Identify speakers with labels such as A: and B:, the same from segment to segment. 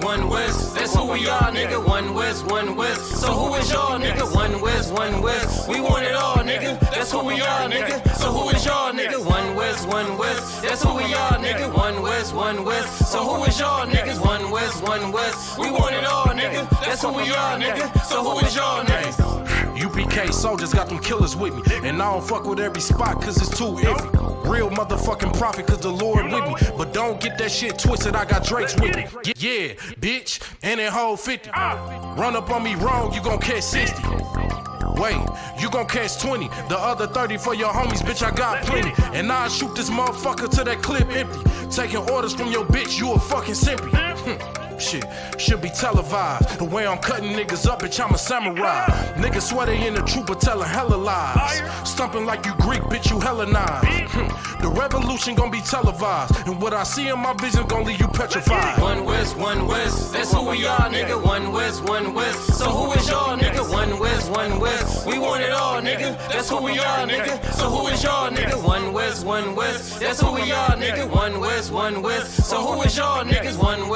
A: one West. That's who we are, nigga. One West, one West. So who is y'all, nigga? One West, one West. We want it all, nigga. That's who we are, nigga. So who is y'all, nigga? One West, one West. That's who we are, nigga. One West, one West. So who is y'all, niggas? One West, one West. We want it all, nigga. That's who we are, nigga. So who is y'all, niggas?
B: UPK soldiers got them killers with me, and I don't fuck with every spot cause it's too iffy. Real motherfucking prophet cause the Lord with me, but don't get that shit twisted, I got Drake's with me. Yeah, bitch, and that whole 50. Run up on me wrong, you gon' catch 60. Wait, you gon' catch 20. The other 30 for your homies, bitch, I got plenty. And I'll shoot this motherfucker till that clip empty. Taking orders from your bitch, you a fucking simpy. Shit, should be televised. The way I'm cutting niggas up, bitch, I'm a samurai. Niggas swear they in the truth, but telling hella lies. Stumping like you Greek, bitch, you Hellenized. The revolution gon' be televised, and what I see in my vision gon' leave you petrified.
A: One West, that's who we are, nigga. One West. So who is y'all, nigga? One West. We want it all, nigga. That's who we are, nigga. So who is y'all, nigga? One West. That's who we are, nigga. One West. So who is y'all, niggas? One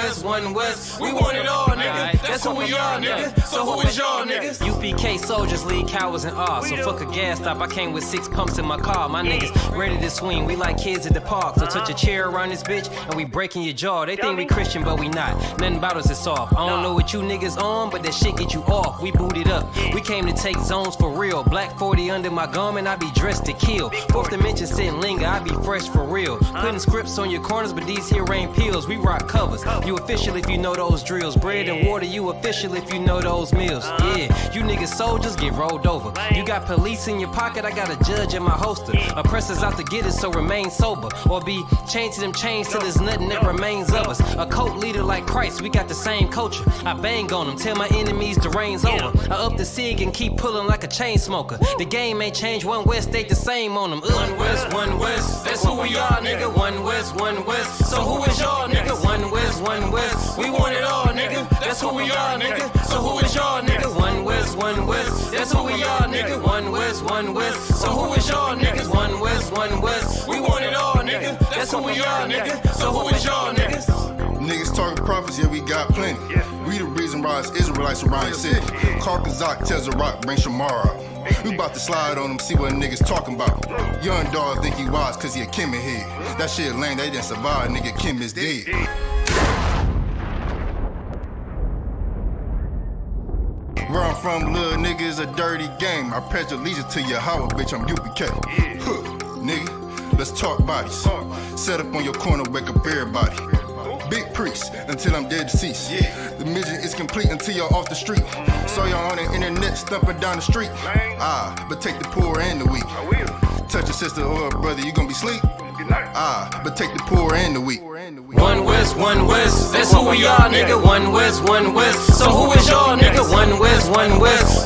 A: West. We want it all, nigga. That's who we are, nigga. So who is y'all, niggas?
C: UPK soldiers lead cowards and all. So fuck a gas stop, I came with 6 pumps in my car. My niggas ready to swing, we like kids at the park. So touch a chair around this bitch and we breaking your jaw. They think we Christian, but we not. Nothing about us is soft. I don't know what you niggas on, but that shit get you off. We booted up. We came to take zones for real. Black 40 under my garment, I be dressed to kill. Fourth dimension sitting linger, I be fresh for real. Putting scripts on your corners, but these here ain't pills. We rock covers. You official if you know those drills. Bread and water, you official if you know those meals. Yeah, you niggas soldiers get rolled over. You got police in your pocket, I got a judge in my holster. Oppressors out to get us, so remain sober. Or be chained to them chains till there's nothing that remains of us. A cult leader like Christ, we got the same culture. I bang on them, tell my enemies the reign's over. I up the sig and keep pulling like a chain smoker. The game ain't changed, One West stayed the same on them.
A: One West, that's who we are, nigga. One West. So who is y'all, nigga? One West. We want it all, nigga. That's who we are, nigga. So who is y'all, nigga? One West. That's who we are, nigga. One West. So who is y'all, niggas? One West. We want it all, nigga. That's who we are, nigga. So who is y'all, niggas?
D: Niggas talking prophets, yeah, we got plenty. We the reason why it's Israelites around the city. Call Kazak, tells the rock, bring Shamar out. We about to slide on them, see what niggas talking about. Young dog think he wise cause he a Kim head. That shit lame, they didn't survive, nigga, Kim is dead. Where I'm from, little nigga, is a dirty game. I pledge allegiance to Yahweh, bitch, I'm UPK. Nigga, let's talk bodies. Set up on your corner, wake up everybody. Big priest, until I'm dead deceased. The mission is complete until you're off the street. So y'all on the internet, stumping down the street. But take the poor and the weak. Touch your sister or a brother, you gon' be sleep. But take the poor and the weak.
A: One West, that's who we are, nigga. One West. So who is y'all, nigga? One West.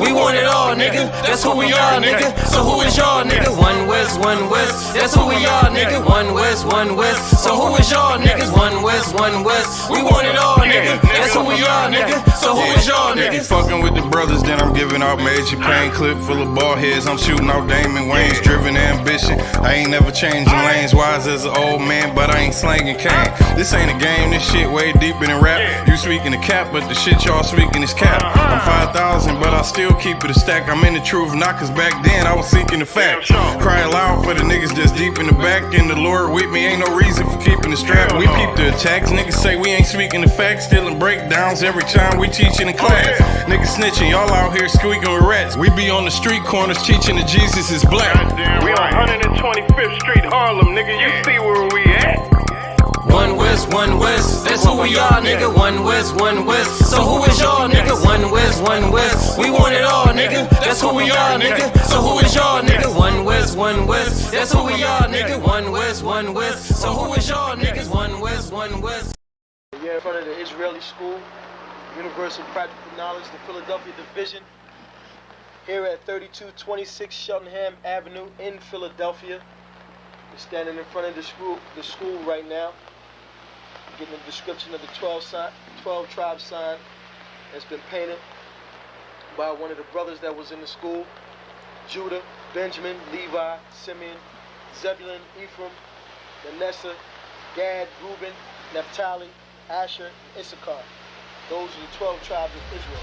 A: We want it all, nigga. That's who we are, nigga. So who is y'all, nigga? One West. That's who we are, nigga. One West. So who is y'all, niggas? One West. We want it all, nigga. That's who we are, nigga. So who is y'all, niggas?
E: Fucking with the brothers, then I'm giving out major pain. Clip full of ball heads, I'm shooting out Damon Wayne's. Driven ambition, I ain't never changing lanes. Wise as an old man, but I ain't slanging cane. This ain't a game, this shit way deeper than rap. You speaking the cap, but the shit y'all speaking is cap. I'm 5,000, but I still keep it a stack. I'm in the truth, not cause back then I was seeking the fact. Cry aloud for the niggas that's deep in the back. And the Lord with me, ain't no reason for keeping the strap. We peep the attacks, niggas say we ain't speaking the facts. Stealing breakdowns every time we teaching in class. Niggas snitching, y'all out here squeaking with rats. We be on the street corners teaching that Jesus is black.
F: We on 125th Street, Harlem, nigga, you see where we at?
A: One West, that's who we are, nigga. One West. So who is y'all, nigga? One West. We want it all, nigga. That's who we are, nigga. So who is y'all, nigga? One West. That's who we are, nigga. One West. So who is y'all, niggas? One West.
G: We're in front of the Israeli School, Universal Practical Knowledge, the Philadelphia Division. Here at 3226 Cheltenham Avenue in Philadelphia. We're standing in front of the school right now, getting a description of the 12 tribe sign that's been painted by one of the brothers that was in the school: Judah, Benjamin, Levi, Simeon, Zebulun, Ephraim, Manasseh, Gad, Reuben, Naphtali, Asher, Issachar. Those are the 12 tribes of Israel.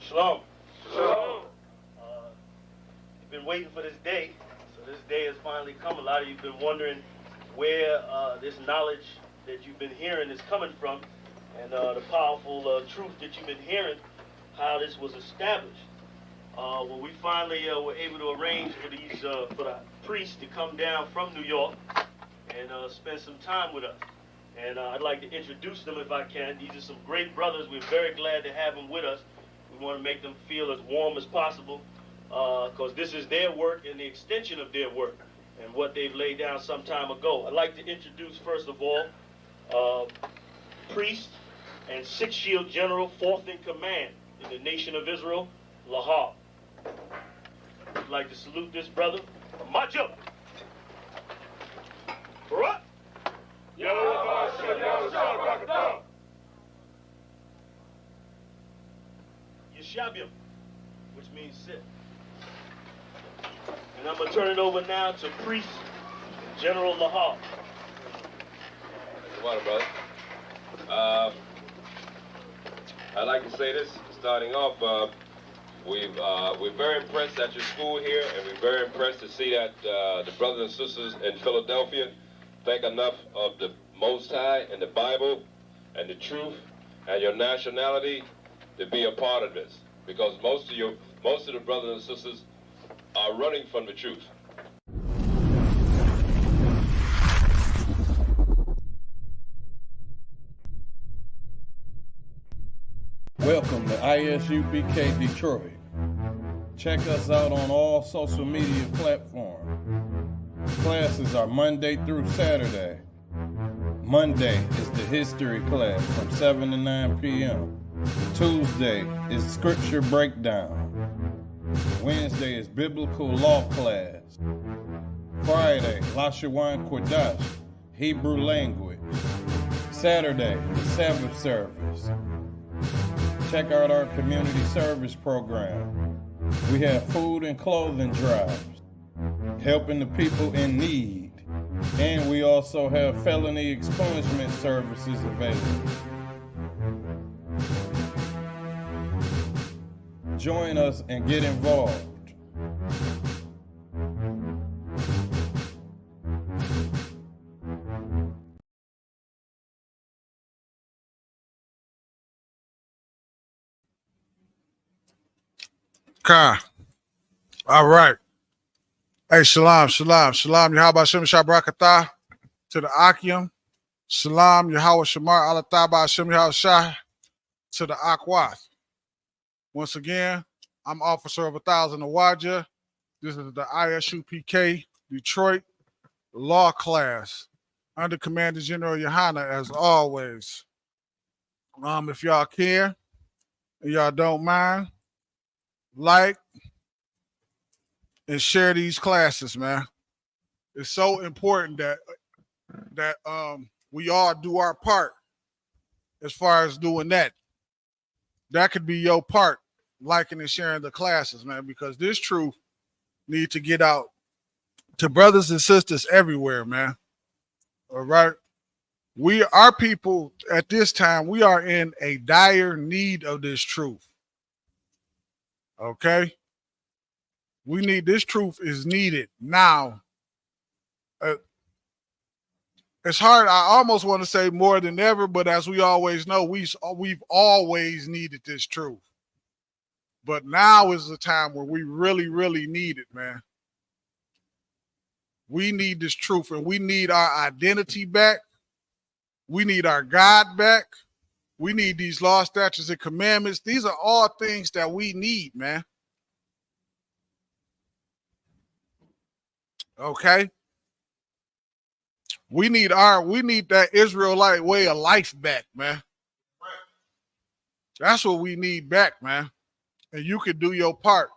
H: Shalom. Shalom. You've been waiting for this day, so this day has finally come. A lot of you have been wondering where this knowledge that you've been hearing is coming from, and the powerful truth that you've been hearing, how this was established. Well, we finally were able to arrange for the priests to come down from New York and spend some time with us. And I'd like to introduce them if I can. These are some great brothers. We're very glad to have them with us. We want to make them feel as warm as possible because this is their work and the extension of their work and what they've laid down some time ago. I'd like to introduce, first of all, priest and Sixth Shield General, 4th in command in the nation of Israel, Lahar. I'd like to salute this brother. Macho! Barak! Yeshabium, which means sit. And I'm going to turn it over now to Priest General Lahar.
I: Come on, brother. I'd like to say this, starting off, we're very impressed at your school here, and we're very impressed to see that the brothers and sisters in Philadelphia think enough of the Most High and the Bible and the truth and your nationality to be a part of this, because most of the brothers and sisters are running from the truth.
E: Welcome to ISUBK Detroit. Check us out on all social media platforms. Classes are Monday through Saturday. Monday is the history class from 7 to 9 p.m. Tuesday is scripture breakdown. Wednesday is biblical law class. Friday, Lashawan Kodash, Hebrew language. Saturday, the Sabbath service. Check out our community service program. We have food and clothing drives, helping the people in need. And we also have felony expungement services available. Join us and get involved.
J: Okay. All right. Hey, shalom, shalom, shalom. Yahweh Shem Shabrakatah to the Akim. Shalom, Yahweh Shamar Alataba Shem Shah to the Akwath. Once again, I'm Officer of 1,000 Awaja. This is the ISUPK Detroit Law Class under Commander General Yohana, as always. If y'all can and y'all don't mind, like and share these classes, man. It's so important that we all do our part as far as doing that. That could be your part, liking and sharing the classes, man, because this truth need to get out to brothers and sisters everywhere, man. All right. Our people at this time, we are in a dire need of this truth. Okay. We need, this truth is needed now. It's hard. I almost want to say more than ever, but as we always know, we've always needed this truth. But now is the time where we really, really need it, man. We need this truth, and we need our identity back. We need our God back. We need these laws, statutes, and commandments. These are all things that we need, man. Okay? We need that Israelite way of life back, man. That's what we need back, man. And you can do your part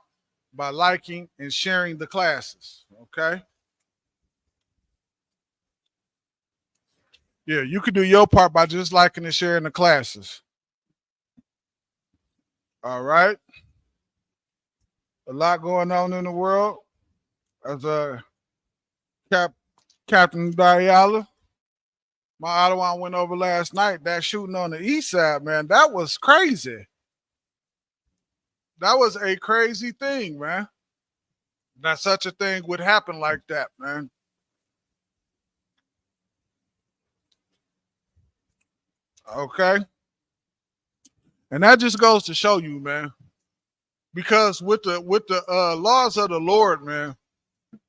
J: by liking and sharing the classes, okay? Yeah, you can do your part by just liking and sharing the classes. All right. A lot going on in the world. As Captain Diala, my Ottawa went over last night. That shooting on the east side, man, that was crazy. That was a crazy thing, man. That such a thing would happen like that, man. Okay. And that just goes to show you, man. Because with the laws of the Lord, man,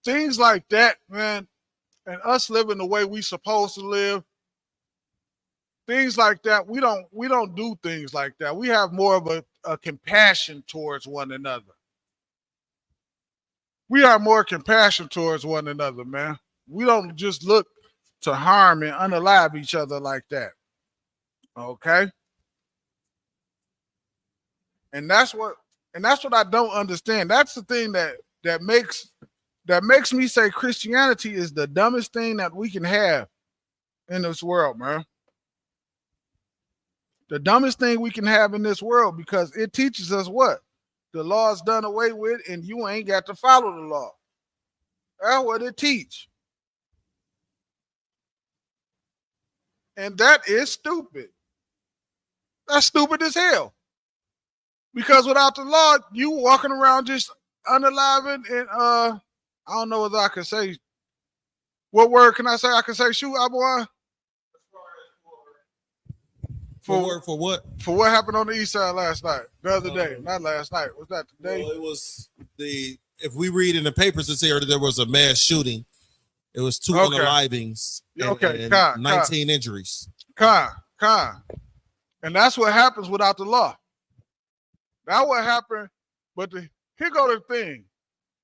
J: things like that, man, and us living the way we supposed to live, things like that, we don't do things like that. We have more of a compassion towards one another. We are more compassion towards one another, man. We don't just look to harm and unalive each other like that. Okay? And that's what I don't understand. That's the thing that makes me say Christianity is the dumbest thing that we can have in this world, man. The dumbest thing we can have in this world, because it teaches us what? The law is done away with and you ain't got to follow the law. That's what it teach. And that is stupid. That's stupid as hell. Because without the law, you walking around just unaliving and I don't know whether I can say, what word can I say? I can say shoot, Abuan.
K: For what?
J: For what happened on the east side last night, the other day, not last night. Was that today?
K: Well, it was if we read in the papers, it said there was a mass shooting. It was 2 unalivings and 19 injuries.
J: And that's what happens without the law. That's what happened. But here go the thing.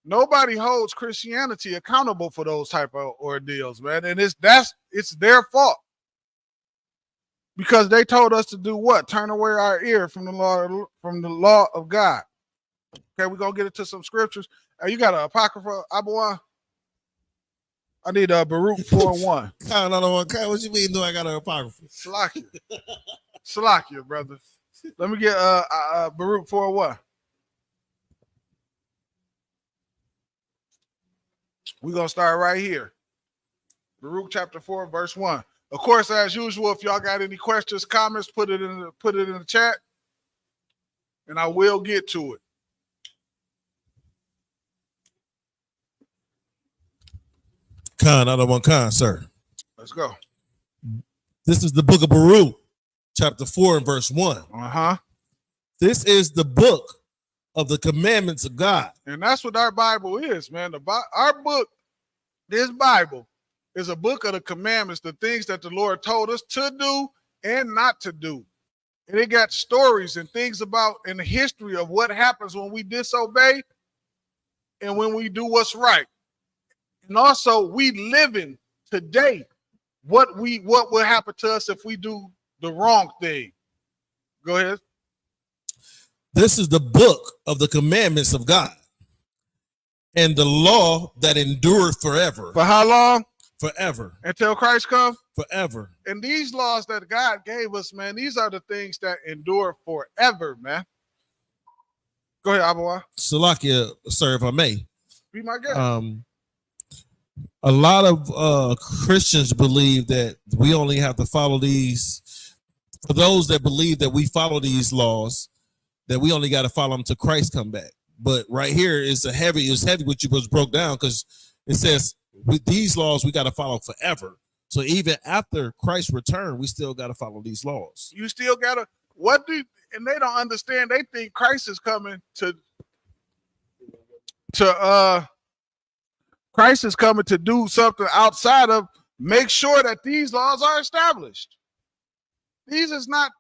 J: Nobody holds Christianity accountable for those type of ordeals, man. And it's their fault. Because they told us to do what? Turn away our ear from the law of God. Okay, we're gonna get into some scriptures. You got an apocrypha, Abuan? I need a Baruch 4:1.
K: What you mean? Do I got an apocrypha?
J: Salakia, brother. Let me get Baruch 4:1. We're gonna start right here. Baruch chapter 4, verse 1. Of course, as usual, if y'all got any questions, comments, put it in the chat, and I will get to it.
K: Sir.
J: Let's go.
K: This is the book of Baruch, chapter 4 and verse 1. This is the book of the commandments of God.
J: And that's what our Bible is, man. Our book, this Bible, is a book of the commandments, the things that the Lord told us to do and not to do. And it got stories and things about in the history of what happens when we disobey and when we do what's right. And also we living today what will happen to us if we do the wrong thing. Go ahead.
K: This is the book of the commandments of God and the law that endureth forever.
J: For how long?
K: Forever.
J: Until Christ comes?
K: Forever.
J: And these laws that God gave us, man, these are the things that endure forever, man. Go ahead, Abuwa.
K: Salakia, sir, if I may.
J: Be my guest.
K: A lot of Christians believe that we only have to follow these. For those that believe that we follow these laws, that we only got to follow them till Christ come back. But right here is heavy what you just broke down, because it says with these laws we got to follow forever. So even after Christ's return, we still got to follow these laws.
J: You still gotta. and they don't understand. They think Christ is coming to do something outside of make sure that these laws are established. These is not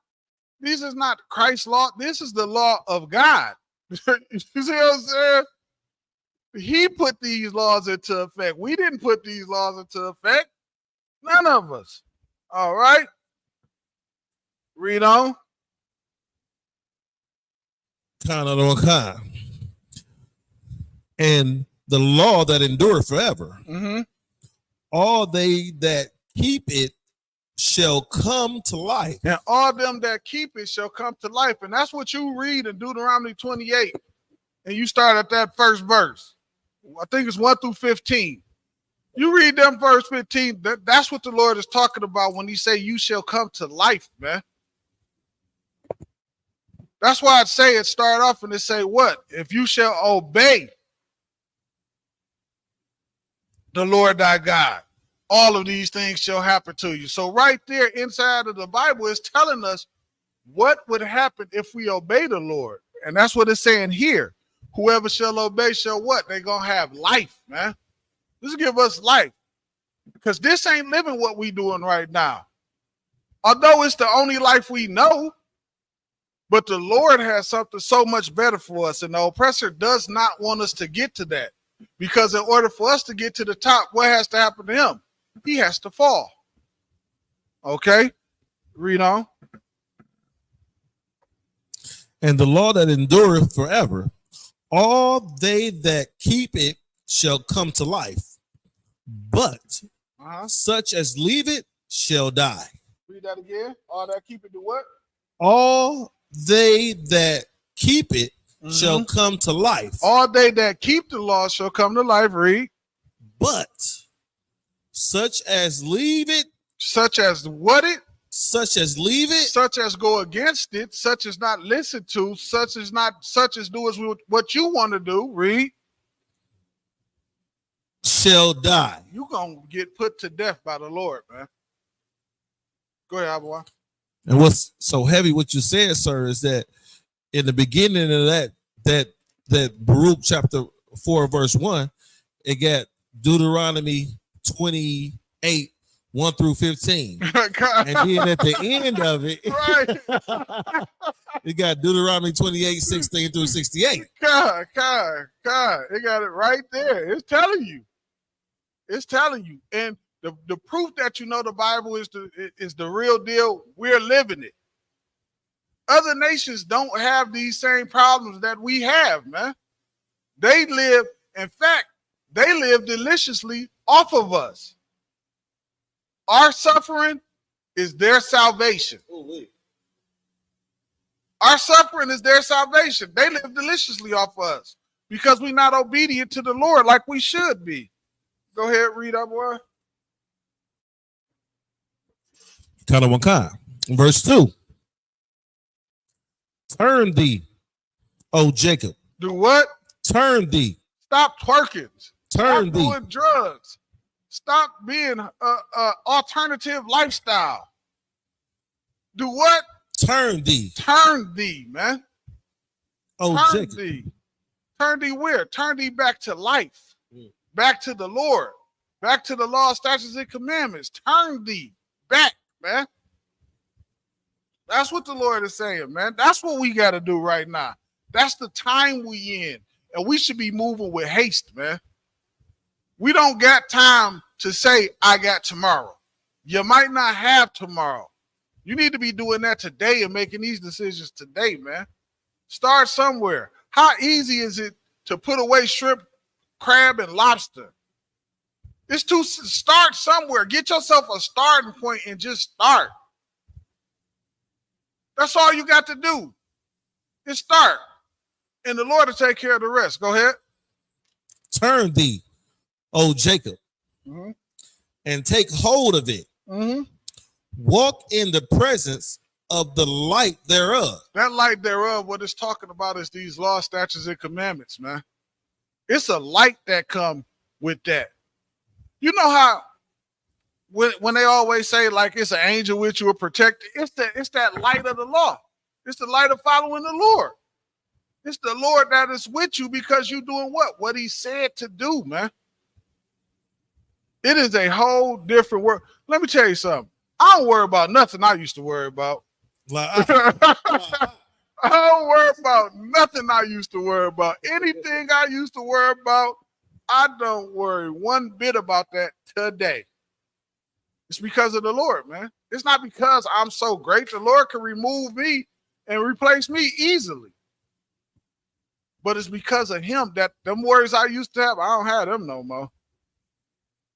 J: Christ's law. This is the law of God. You see what I'm saying? He put these laws into effect. We didn't put these laws into effect. None of us. All right. Read on.
K: And the law that endureth forever.
J: Mm-hmm.
K: All they that keep it shall come to life.
J: And all them that keep it shall come to life. And that's what you read in Deuteronomy 28. And you start at that first verse. I think it's 1 through 15. You read them verse 15. That's what the Lord is talking about when he say you shall come to life, man. That's why I'd say it start off and it say what? If you shall obey the Lord thy God, all of these things shall happen to you. So right there inside of the Bible is telling us what would happen if we obey the Lord. And that's what it's saying here. Whoever shall obey shall what? They're going to have life, man. This give us life. Because this ain't living what we doing right now. Although it's the only life we know, but the Lord has something so much better for us. And the oppressor does not want us to get to that. Because in order for us to get to the top, what has to happen to him? He has to fall. Okay? Read on.
K: And the law that endureth forever, all they that keep it shall come to life. But such as leave it shall die.
J: Read that again. All that keep it do what?
K: All they that keep it shall come to life.
J: All they that keep the law shall come to life. Read.
K: But such as leave it.
J: Such as what it?
K: Such as leave it.
J: Such as go against it. Such as not listen to. Such as do as what you want to do. Read.
K: Shall die.
J: You gonna get put to death by the Lord, man. Go ahead, Abba.
K: And what's so heavy what you said, sir, is that in the beginning of that Baruch chapter 4 verse 1, it got Deuteronomy 28 1 through 15. And then at the end of it,
J: right.
K: It got Deuteronomy 28 16 through 68.
J: God, it got it right there. It's telling you. It's telling you. And the proof that you know the Bible is the real deal, we're living it. Other nations don't have these same problems that we have, man. They live, in fact, they live deliciously off of us. Our suffering is their salvation. Our suffering is their salvation. They live deliciously off of us because we're not obedient to the Lord like we should be. Go ahead, read up, boy.
K: Verse 2. Turn thee, O Jacob.
J: Do what?
K: Turn thee.
J: Stop twerking.
K: Turn
J: Stop
K: thee.
J: doing drugs. Stop being alternative lifestyle. Do what?
K: Turn thee.
J: Turn thee, man.
K: Oh,
J: turn
K: Jacob.
J: thee. Turn thee where? Turn thee back to life. Back to the Lord. Back to the law, statutes, and commandments. Turn thee back, man. That's what the Lord is saying, man. That's what we got to do right now. That's the time we in. And we should be moving with haste, man. We don't got time to say, I got tomorrow. You might not have tomorrow. You need to be doing that today and making these decisions today, man. Start somewhere. How easy is it to put away shrimp, crab, and lobster? It's to start somewhere. Get yourself a starting point and just start. That's all you got to do. Is start. And the Lord will take care of the rest. Go ahead.
K: Turn thee, O Jacob, and take hold of it. Walk in the presence of the light thereof.
J: That light thereof, what it's talking about is these law, statutes, and commandments, man. It's a light that come with that. You know how when they always say like it's an angel with you or protected, it's that light of the law. It's the light of following the Lord. It's the Lord that is with you because you're doing what? What he said to do, man. It is a whole different world. Let me tell you something. I don't worry about nothing I used to worry about. I don't worry about nothing I used to worry about. Anything I used to worry about, I don't worry one bit about that today. It's because of the Lord, man. It's not because I'm so great. The Lord can remove me and replace me easily. But it's because of him that them worries I used to have, I don't have them no more.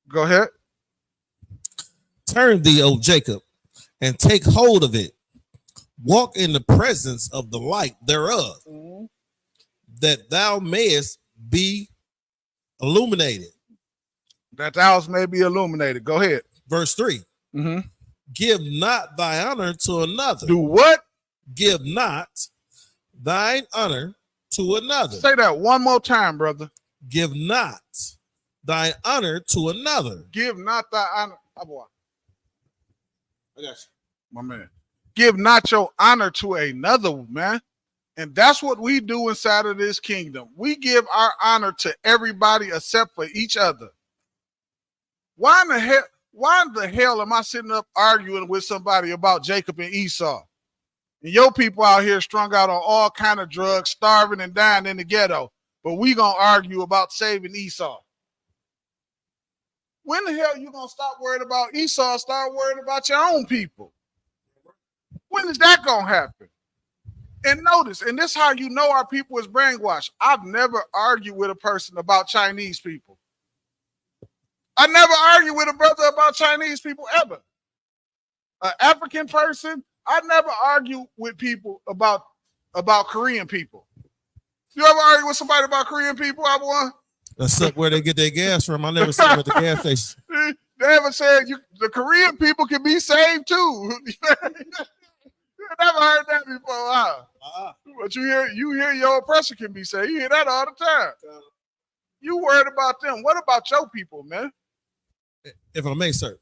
J: Go ahead.
K: Turn thee, O Jacob, and take hold of it. Walk in the presence of the light thereof, that thou mayest be illuminated.
J: That thou may be illuminated. Go ahead.
K: Verse 3. Give not thy honor to another.
J: Do what?
K: Give not thine honor to another.
J: Say that one more time, brother.
K: Give not thine honor to another.
J: Give not thy honor. Oh, boy.
K: I got you.
J: My man. Give not your honor to another, man. And that's what we do inside of this kingdom. We give our honor to everybody except for each other. Why in the hell am I sitting up arguing with somebody about Jacob and Esau? And your people out here strung out on all kind of drugs, starving and dying in the ghetto. But we gonna argue about saving Esau. When the hell you gonna stop worrying about Esau and start worrying about your own people? When is that gonna happen? And notice, and this is how you know our people is brainwashed. I've never argued with a person about Chinese people. I never argue with a brother about Chinese people ever. An African person, I never argue with people about Korean people. You ever argue with somebody about Korean people, Abuan?
K: That's where they get their gas from. I never seen them at the gas station.
J: They haven't said the Korean people can be saved too. You never heard that before, huh? But you hear your oppressor can be saved. You hear that all the time. You worried about them. What about your people, man?
K: If I may, sir.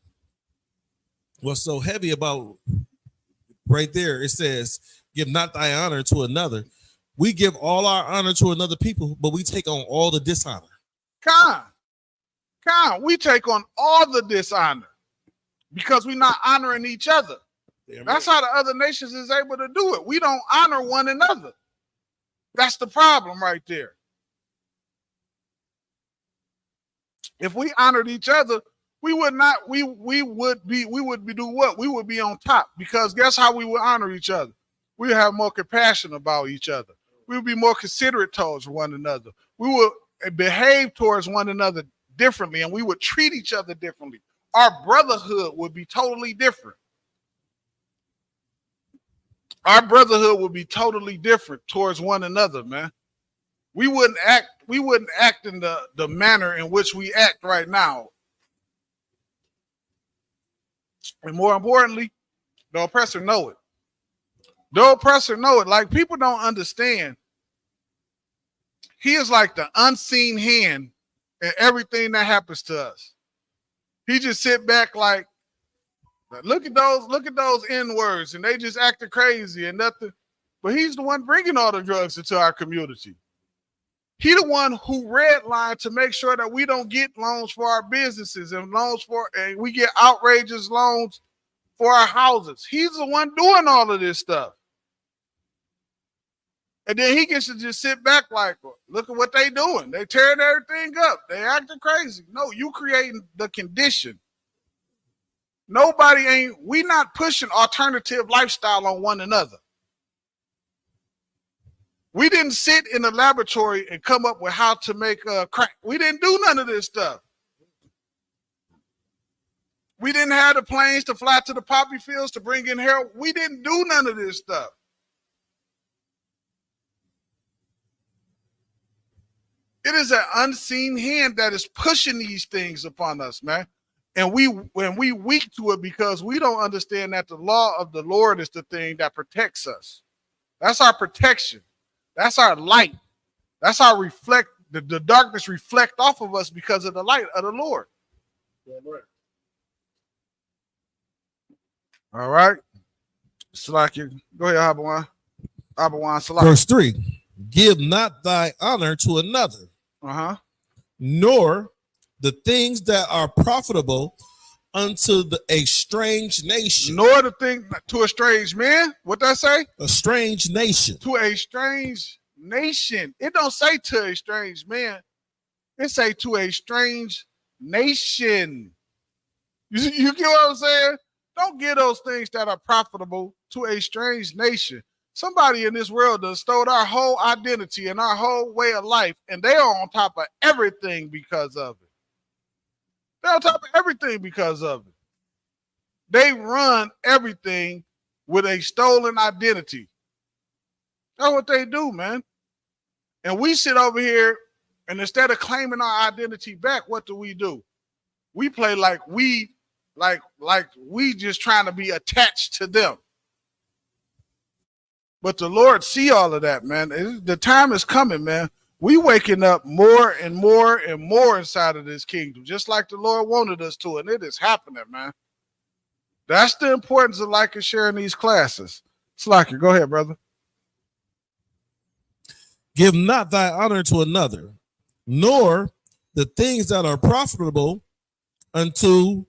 K: What's so heavy about right there, it says, give not thy honor to another. We give all our honor to another people, but we take on all the dishonor.
J: We take on all the dishonor because we're not honoring each other. That's how the other nations is able to do it. We don't honor one another. That's the problem right there. If we honored each other, we would be do what? We would be on top, because guess how we would honor each other? We would have more compassion about each other. We would be more considerate towards one another. We would behave towards one another differently, and we would treat each other differently. Our brotherhood would be totally different. Our brotherhood would be totally different towards one another, man. We wouldn't act in the manner in which we act right now. And more importantly, the oppressor know it. The oppressor know it. Like, people don't understand. He is like the unseen hand in everything that happens to us. He just sit back like, look at those N words, and they just acting crazy and nothing. But he's the one bringing all the drugs into our community. He the one who redlined to make sure that we don't get loans for our businesses and we get outrageous loans for our houses. He's the one doing all of this stuff. And then he gets to just sit back like, look at what they doing. They tearing everything up. They acting crazy. No, you creating the condition. We not pushing alternative lifestyle on one another. We didn't sit in the laboratory and come up with how to make crack. We didn't do none of this stuff. We didn't have the planes to fly to the poppy fields to bring in heroin. We didn't do none of this stuff. It is an unseen hand that is pushing these things upon us, man. And we weak to it because we don't understand that the law of the Lord is the thing that protects us. That's our protection. That's our light. That's our the darkness reflect off of us because of the light of the Lord. All right. It's like you. Go ahead, Habawan. Abawan Salah.
K: Verse 3. Give not thy honor to another, nor the things that are profitable unto a strange nation.
J: Nor the thing to a strange man. What that say?
K: A strange nation.
J: To a strange nation. It don't say to a strange man. It say to a strange nation. You get what I'm saying? Don't give those things that are profitable to a strange nation. Somebody in this world that stole our whole identity and our whole way of life, and they are on top of everything because of it. They're on top of everything because of it. They run everything with a stolen identity. That's what they do, man. And we sit over here, and instead of claiming our identity back, what do? We play like we just trying to be attached to them. But the Lord see all of that, man. The time is coming, man. We waking up more and more and more inside of this kingdom, just like the Lord wanted us to, and it is happening, man. That's the importance of liking and sharing these classes. Slacker, go ahead, brother.
K: Give not thy honor to another, nor the things that are profitable unto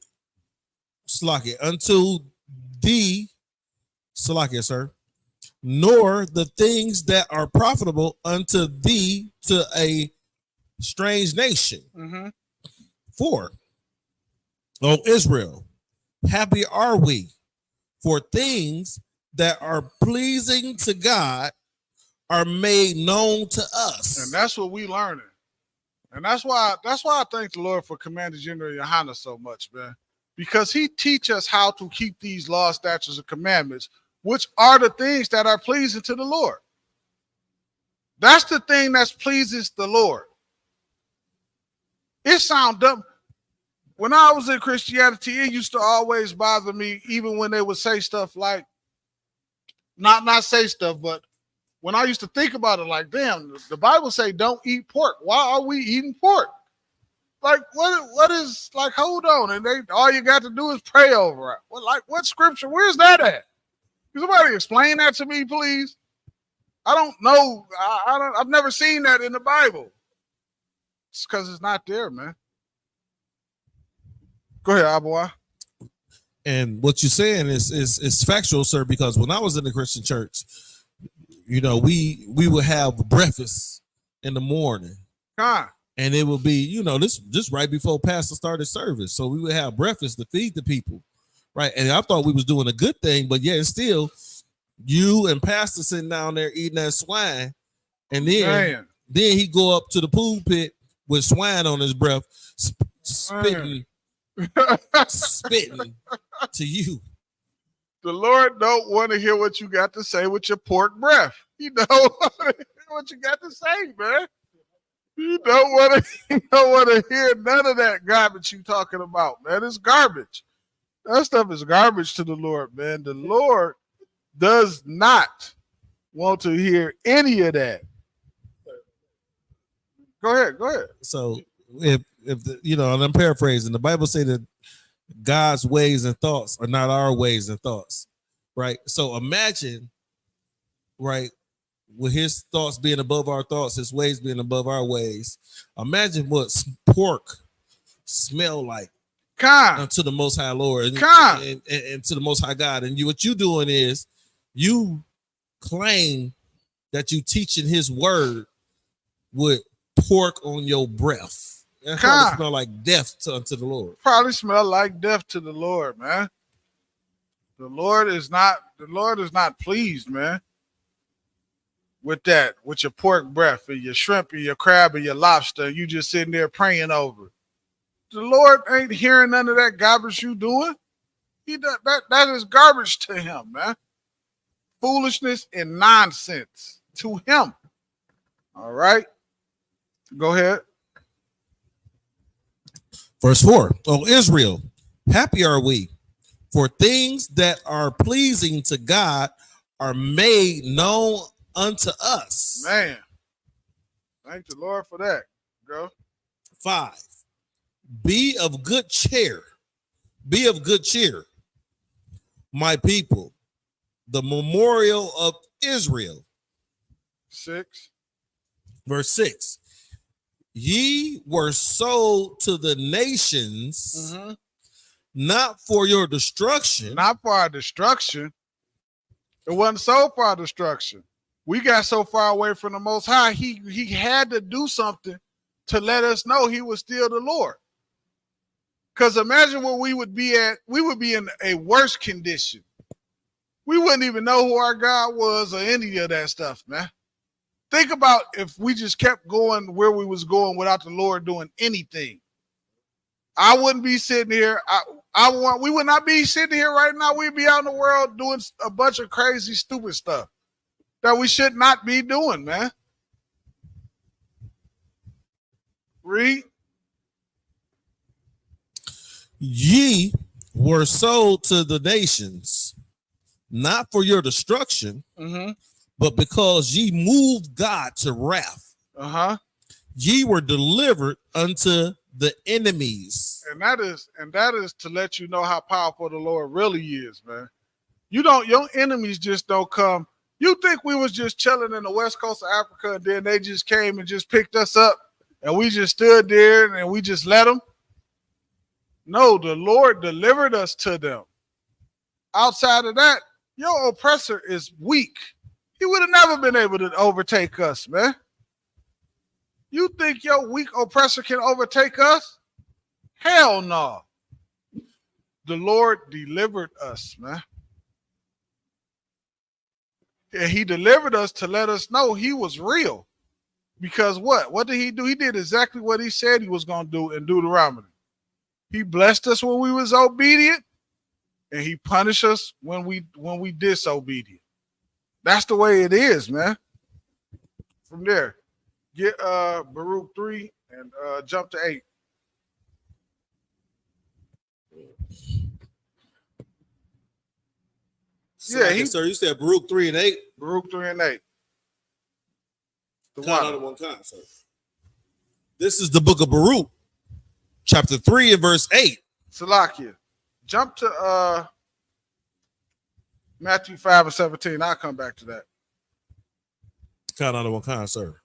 K: thee, Salakia, sir, nor the things that are profitable unto thee to a strange nation. 4. O Israel, happy are we, for things that are pleasing to God are made known to us.
J: And that's what we learning. And that's why I thank the Lord for Commander General Yohana so much, man. Because he teach us how to keep these laws, statutes, and commandments, which are the things that are pleasing to the Lord. That's the thing that pleases the Lord. It sounds dumb. When I was in Christianity, it used to always bother me, even when they would say stuff like, not say stuff, but when I used to think about it, like, damn, the Bible say don't eat pork. Why are we eating pork? Like, what is, like, hold on. And all you got to do is pray over it. What scripture? Where's that at? Can somebody explain that to me, please? I don't know. I've never seen that in the Bible. It's because it's not there, man. Go ahead, Abua.
K: And what you're saying is factual, sir, because when I was in the Christian church, you know, we would have breakfast in the morning. And it would be, you know, this just right before pastor started service. So we would have breakfast to feed the people. Right. And I thought we was doing a good thing, but yet still you and pastor sitting down there eating that swine. And then he go up to the pulpit with swine on his breath, spitting to you.
J: The Lord don't want to hear what you got to say with your pork breath. He don't want to hear what you got to say, man. You don't want to hear none of that garbage you talking about, man. It's garbage. That stuff is garbage to the Lord, man. The Lord does not want to hear any of that. Go ahead.
K: So if you know, and I'm paraphrasing, the Bible say that God's ways and thoughts are not our ways and thoughts, right? So imagine, right, with his thoughts being above our thoughts, his ways being above our ways. Imagine what pork smell like unto the Most High Lord and to the Most High God. And what you doing is you claim that you teaching his word with pork on your breath. That probably smell like death unto the Lord.
J: Probably smell like death to the Lord, man. The Lord is not pleased, man, with that, with your pork breath and your shrimp and your crab and your lobster. You just sitting there praying over it. The Lord ain't hearing none of that garbage you doing. That is garbage to him, man. Foolishness and nonsense to him. All right. Go ahead.
K: Verse 4. O Israel, happy are we, for things that are pleasing to God are made known unto us.
J: Man. Thank the Lord for that. Go.
K: 5. Be of good cheer. Be of good cheer, my people. The memorial of Israel
J: 6.
K: Verse 6. Ye were sold to the nations, not for your destruction.
J: Not for our destruction. It wasn't sold for our destruction. We got so far away from the Most High, he had to do something to let us know he was still the Lord. Because imagine where we would be at. We would be in a worse condition. We wouldn't even know who our God was or any of that stuff, man. Think about if we just kept going where we was going without the Lord doing anything. I wouldn't be sitting here. We would not be sitting here right now. We'd be out in the world doing a bunch of crazy, stupid stuff that we should not be doing, man. Read.
K: Ye were sold to the nations, not for your destruction, but because ye moved God to wrath. Ye were delivered unto the enemies.
J: And that is to let you know how powerful the Lord really is, man. Your enemies just don't come. You think we was just chilling in the west coast of Africa and then they just came and just picked us up and we just stood there and we just let them? No, the Lord delivered us to them. Outside of that, your oppressor is weak. He would have never been able to overtake us, man. You think your weak oppressor can overtake us? Hell no. The Lord delivered us, man. And he delivered us to let us know he was real. Because what? What did he do? He did exactly what he said he was going to do in Deuteronomy. He blessed us when we was obedient, and he punished us when we disobedient. That's the way it is, man. From there, get Baruch 3 and jump to 8.
K: So you said Baruch 3 and 8?
J: Baruch 3 and 8.
K: Count out of one time, sir. This is the book of Baruch, chapter 3 and verse 8.
J: Salakia. Jump to Matthew 5 and 17. I'll come back to that.
K: Count out of one kind, sir.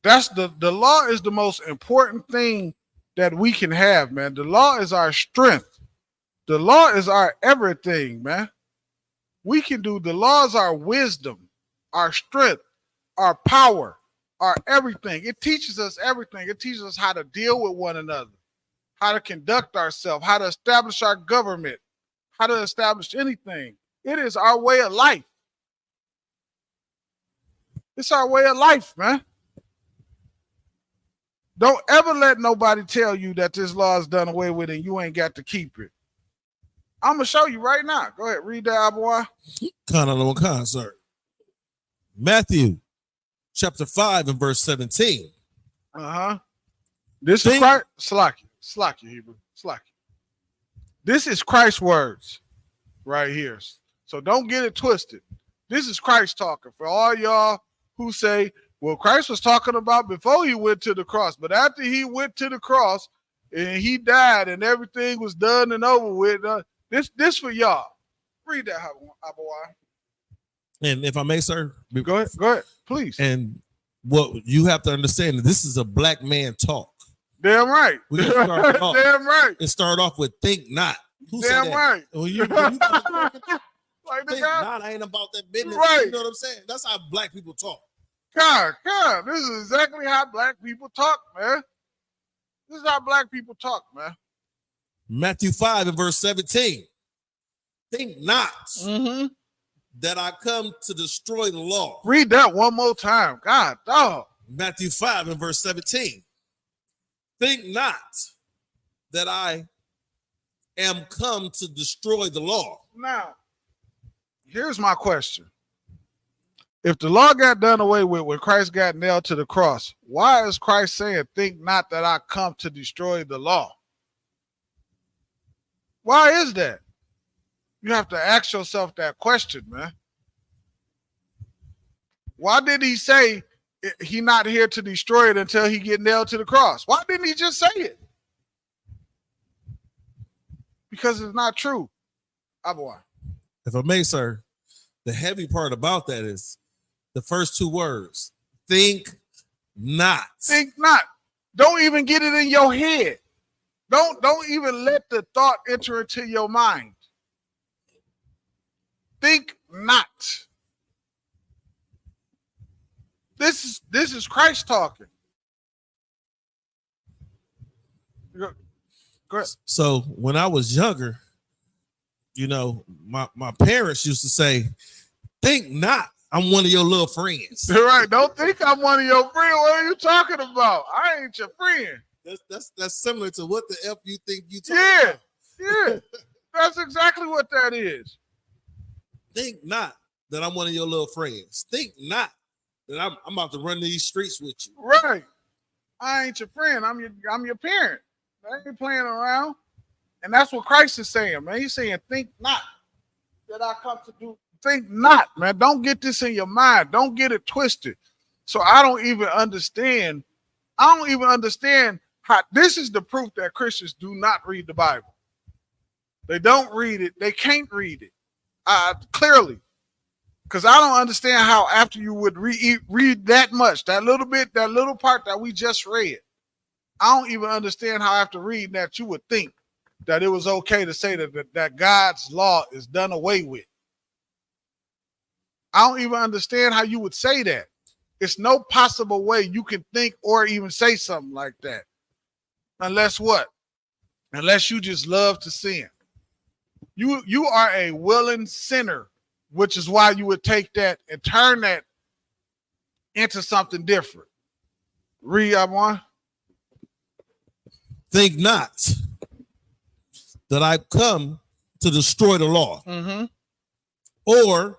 J: That's the law is the most important thing that we can have, man. The law is our strength. The law is our everything, man. We can do the law is our wisdom, our strength, our power, our everything. It teaches us everything. It teaches us how to deal with one another, how to conduct ourselves, how to establish our government, how to establish anything. It is our way of life. It's our way of life, man. Don't ever let nobody tell you that this law is done away with and you ain't got to keep it. I'm going to show you right now. Go ahead. Read that, boy.
K: Count out of one kind, sir. Matthew chapter 5 and verse 17.
J: This is Christ. Slack you, Hebrew. Slack you. This is Christ's words right here. So don't get it twisted. This is Christ talking for all y'all who say, well, Christ was talking about before he went to the cross, but after he went to the cross and he died and everything was done and over with, this for y'all. Read that, Abawai.
K: And if I may, sir.
J: Go ahead, please.
K: And what you have to understand, this is a black man talk.
J: Damn right.
K: Damn
J: right.
K: And start off with think not. Who
J: Damn
K: said that?
J: right.
K: Well,
J: like
K: think not ain't about that business.
J: Right.
K: You know what I'm saying? That's how black people talk.
J: God, this is exactly how black people talk, man. This is how black people talk, man.
K: Matthew 5 and verse 17. Think not that I come to destroy the law.
J: Read that one more time. God, dog.
K: Matthew 5 and verse 17. Think not that I am come to destroy the law.
J: Now, here's my question. If the law got done away with when Christ got nailed to the cross, why is Christ saying, think not that I come to destroy the law? Why is that? You have to ask yourself that question, man. Why did he say he not here to destroy it until he get nailed to the cross? Why didn't he just say it? Because it's not true.
K: If I may, sir, the heavy part about that is the first two words. Think not.
J: Think not. Don't even get it in your head. Don't even let the thought enter into your mind. Think not. This is Christ talking. Go ahead.
K: So when I was younger, you know, my parents used to say, think not I'm one of your little friends.
J: Right. Don't think I'm one of your friends. What are you talking about? I ain't your friend.
K: That's similar to what the F you think you talking about.
J: Yeah. That's exactly what that is.
K: Think not that I'm one of your little friends. Think not that I'm about to run these streets with you.
J: Right. I ain't your friend. I'm your parent. I ain't playing around. And that's what Christ is saying, man. He's saying, think not that I come to do. Think not, man. Don't get this in your mind. Don't get it twisted. So I don't even understand how this is the proof that Christians do not read the Bible. They don't read it. They can't read it. Clearly. Because I don't understand how after you would read that much, that little bit, that little part that we just read, I don't even understand how after reading that you would think that it was okay to say that God's law is done away with. I don't even understand how you would say that. It's no possible way you can think or even say something like that. Unless what? Unless you just love to sin. You are a willing sinner, which is why you would take that and turn that into something different. Read, one.
K: Think not that I come to destroy the law or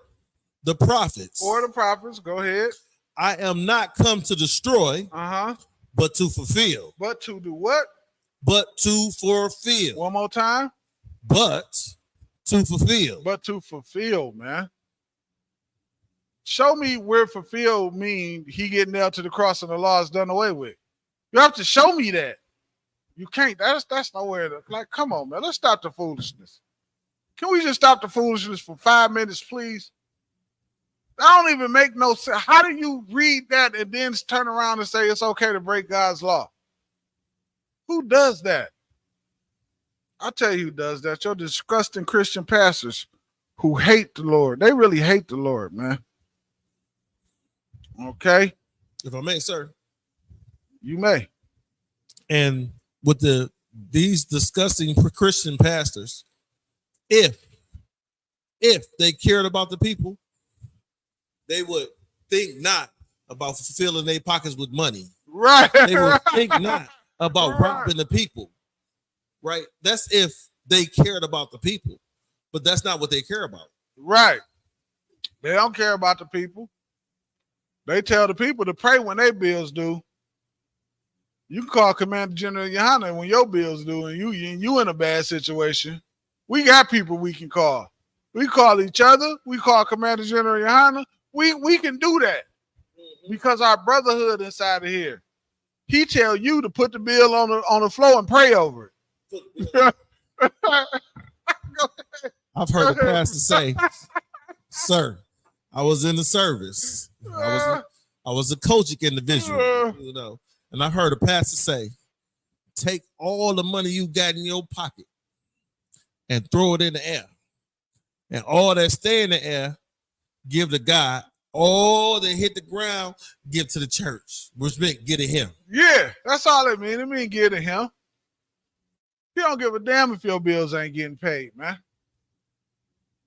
K: the prophets.
J: Or the prophets. Go ahead.
K: I am not come to destroy, but to fulfill.
J: But to do what?
K: But to fulfill.
J: One more time.
K: But to fulfill.
J: But to fulfill, man. Show me where fulfill mean he get nailed to the cross and the law is done away with. You have to show me that. You can't. That's nowhere to, like, come on, man. Let's stop the foolishness. Can we just stop the foolishness for 5 minutes, please? That don't even make no sense. How do you read that and then turn around and say it's okay to break God's law? Who does that? I'll tell you who does that. Your disgusting Christian pastors who hate the Lord. They really hate the Lord, man. Okay?
K: If I may, sir.
J: You may.
K: And with these disgusting Christian pastors, if they cared about the people, they would think not about filling their pockets with money.
J: Right.
K: They would think not about robbing the people. Right. That's if they cared about the people, but that's not what they care about.
J: Right. They don't care about the people. They tell the people to pray when their bills due. You can call Commander General Yohana when your bills due and you in a bad situation. We got people we can call. We call each other. We call Commander General Yohana. We can do that because our brotherhood inside of here. He tell you to put the bill on the floor and pray over it.
K: I've heard the pastor say, "Sir, I was in the service. I was a coaching individual, you know." And I heard a pastor say, "Take all the money you got in your pocket and throw it in the air, and all that stay in the air, give to God. All that hit the ground, give to the church," which meant get to him.
J: Yeah, that's all it means. It means get to him. He don't give a damn if your bills ain't getting paid, man.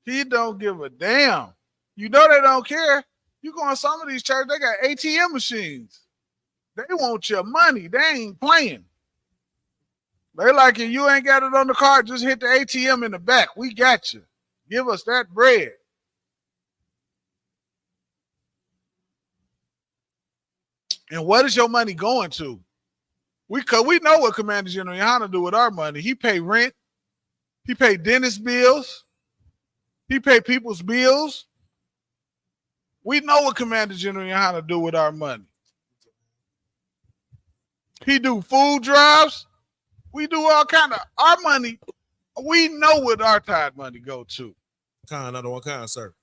J: He don't give a damn. You know they don't care. You go in some of these churches, they got ATM machines. They want your money. They ain't playing. They like, if you ain't got it on the card, just hit the ATM in the back. We got you. Give us that bread. And what is your money going to? We know what Commander General Yohana do with our money. He pay rent. He pay dentist bills. He pay people's bills. We know what Commander General Yohana do with our money. He do food drives. We do all kind of our money. We know what our tithe money go to.
K: Kind, not the one kind, sir.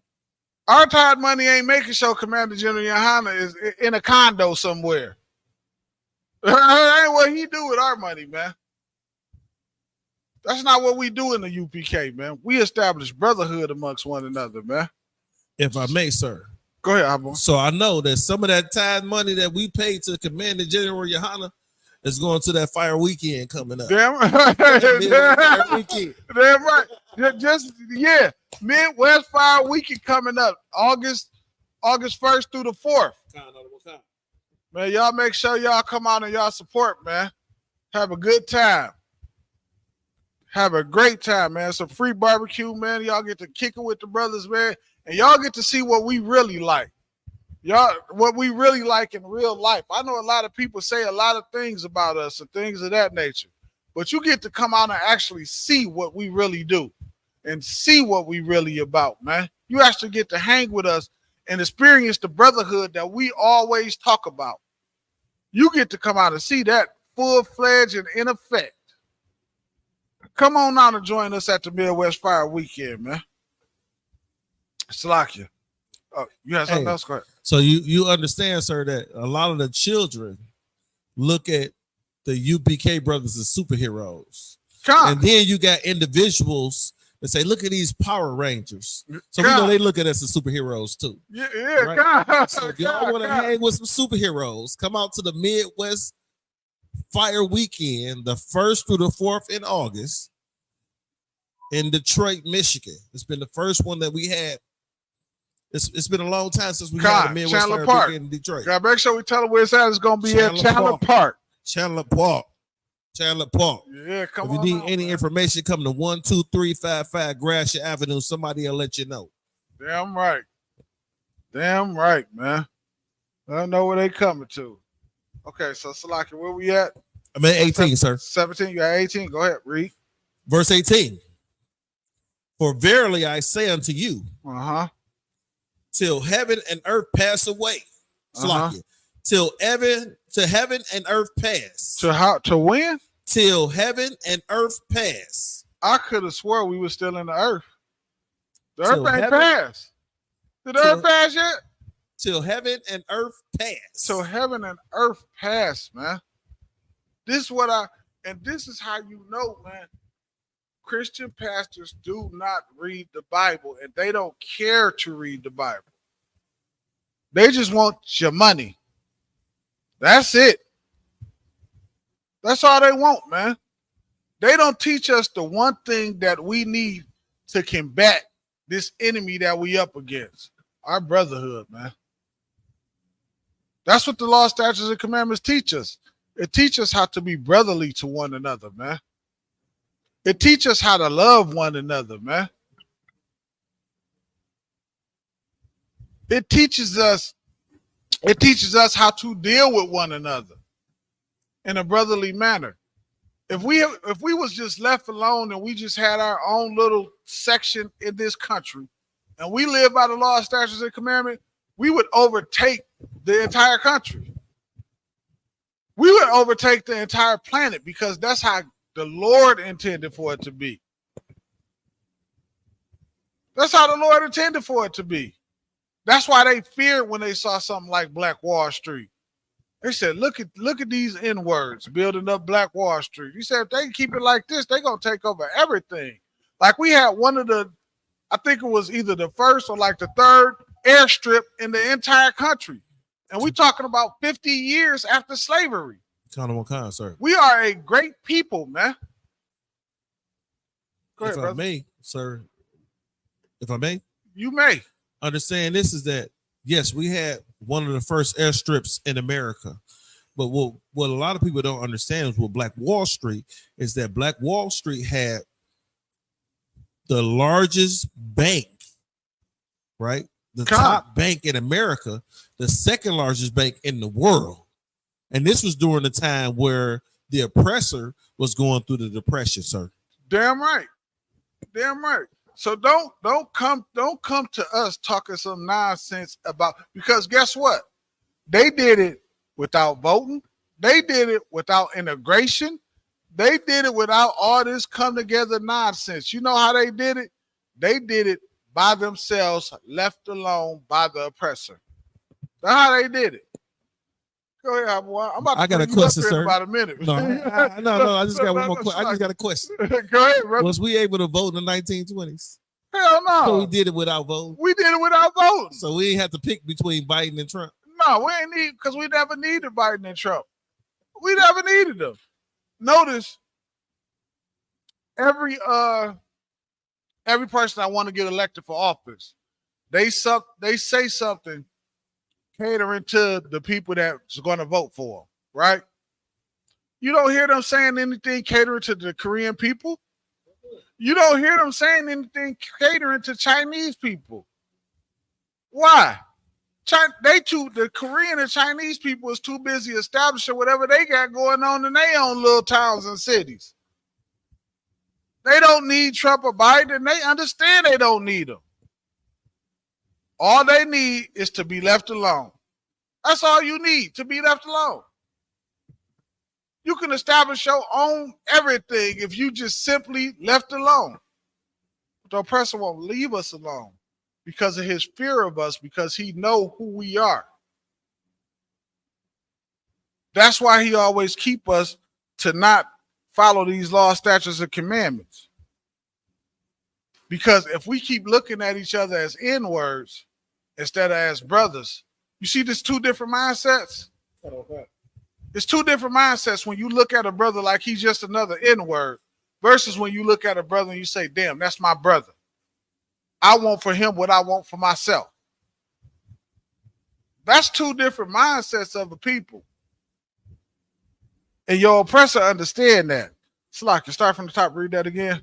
J: Our tithe money ain't making sure Commander General Yohana is in a condo somewhere. That ain't what he do with our money, man. That's not what we do in the UPK, man. We establish brotherhood amongst one another, man.
K: If I may, sir.
J: Go ahead, Abba.
K: So I know that some of that tithe money that we paid to Commander General Yohana is going to that fire weekend coming up.
J: Damn right. Damn right. Midwest Fire Weekend coming up August 1st through the 4th. Man, y'all make sure y'all come out and y'all support, man. Have a good time. Have a great time, man. It's a free barbecue, man. Y'all get to kick it with the brothers, man. And y'all get to see what we really like. What we really like in real life. I know a lot of people say a lot of things about us and things of that nature. But you get to come out and actually see what we really do and see what we really about, man. You actually get to hang with us and experience the brotherhood that we always talk about. You get to come out and see that full-fledged and in effect. Come on out and join us at the Midwest Fire Weekend, man. Salakia. Oh, you have something else? Go ahead.
K: So you understand, sir, that a lot of the children look at the UPK brothers as superheroes. And then you got individuals that say, look at these Power Rangers. So we know they look at us as superheroes too.
J: Yeah,
K: right? So if y'all want to hang with some superheroes, come out to the Midwest Fire Weekend, the 1st through the 4th in August in Detroit, Michigan. It's been the first one that we had. It's been a long time since we had a Midwest Fire Weekend in Detroit.
J: Gotta make sure we tell them where it's at. It's gonna be at Chandler Park.
K: Chandler Park.
J: Yeah, come on.
K: If you need any information, come to 12355 Gratiot Avenue. Somebody will let you know.
J: Damn right, man. I don't know where they coming to. Okay, so Salaki, where we at?
K: I'm at 18, sir.
J: 17, you at 18? Go ahead, read.
K: Verse 18. For verily I say unto you, till heaven and earth pass away. Salakia. Till heaven and earth pass.
J: To when?
K: Till heaven and earth pass.
J: I could have swore we were still in the earth. The earth ain't passed. Did the earth pass yet?
K: Till heaven and earth pass.
J: Till heaven and earth pass, man. This is how you know, man. Christian pastors do not read the Bible, and they don't care to read the Bible. They just want your money. That's it. That's all they want, man. They don't teach us the one thing that we need to combat this enemy that we up against. Our brotherhood, man. That's what the law, statutes, and commandments teach us. It teaches us how to be brotherly to one another, man. It teaches us how to love one another, man. It teaches us how to deal with one another in a brotherly manner. If we was just left alone and we just had our own little section in this country and we live by the law, statutes, and commandments, we would overtake the entire country. We would overtake the entire planet because that's how the Lord intended for it to be. That's how the Lord intended for it to be. That's why they feared when they saw something like Black Wall Street. They said, look at these N-words building up Black Wall Street. You said if they keep it like this, they're going to take over everything. Like we had one of the, I think it was either the first or like the third airstrip in the entire country. And we're talking about 50 years after slavery.
K: Sir.
J: We are a great people, man. Go ahead,
K: if
J: brother.
K: I may, sir. If I may.
J: You may.
K: Understand this is that, yes, we had one of the first airstrips in America. But what a lot of people don't understand is with Black Wall Street is that Black Wall Street had the largest bank, right? The top bank in America, the second largest bank in the world. And this was during the time where the oppressor was going through the depression, sir.
J: Damn right. Damn right. So don't come to us talking some nonsense about, because guess what? They did it without voting. They did it without integration. They did it without all this come together nonsense. You know how they did it? They did it by themselves, left alone by the oppressor. That's how they did it. Go ahead, boy.
K: I got a question, sir.
J: In about a minute.
K: No, I just got one more question. I just got a question.
J: Go ahead, brother.
K: Was we able to vote in the 1920s?
J: Hell no.
K: So we did it without voting.
J: We did it without voting.
K: So we ain't have to pick between Biden and Trump.
J: No, we ain't need because we never needed Biden and Trump. We never needed them. Notice every person that want to get elected for office, they say something catering to the people that's going to vote for them, right? You don't hear them saying anything catering to the Korean people. You don't hear them saying anything catering to Chinese people. Why? The Korean and Chinese people is too busy establishing whatever they got going on in their own little towns and cities. They don't need Trump or Biden. They understand they don't need them. All they need is to be left alone. That's all you need, to be left alone. You can establish your own everything if you just simply left alone. The oppressor won't leave us alone because of his fear of us, because he know who we are. That's why he always keep us to not follow these laws, statutes, and commandments. Because if we keep looking at each other as N-words instead of as brothers, you see there's two different mindsets? It's two different mindsets when you look at a brother like he's just another N-word versus when you look at a brother and you say, damn, that's my brother. I want for him what I want for myself. That's two different mindsets of the people. And your oppressor understand that. Slack, you start from the top, read that again.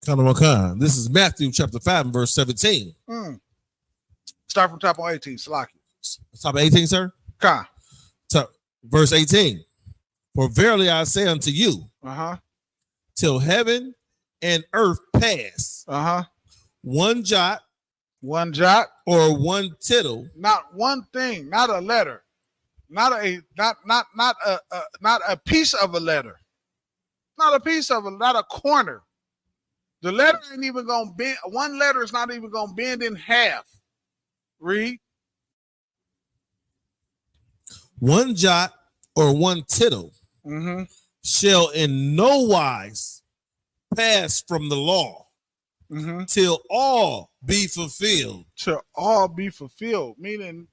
K: Khan. This is Matthew chapter 5 and verse 17.
J: Start from top on 18, Slack.
K: Top of 18, sir?
J: Khan.
K: Verse 18. For verily I say unto you, till heaven and earth pass, one jot, or one tittle,
J: not one thing, not a letter, not a piece of a letter, not a corner. The letter ain't even gonna bend. One letter is not even gonna bend in half. Read.
K: One jot or one tittle shall in no wise pass from the law till all be fulfilled.
J: Till all be fulfilled, meaning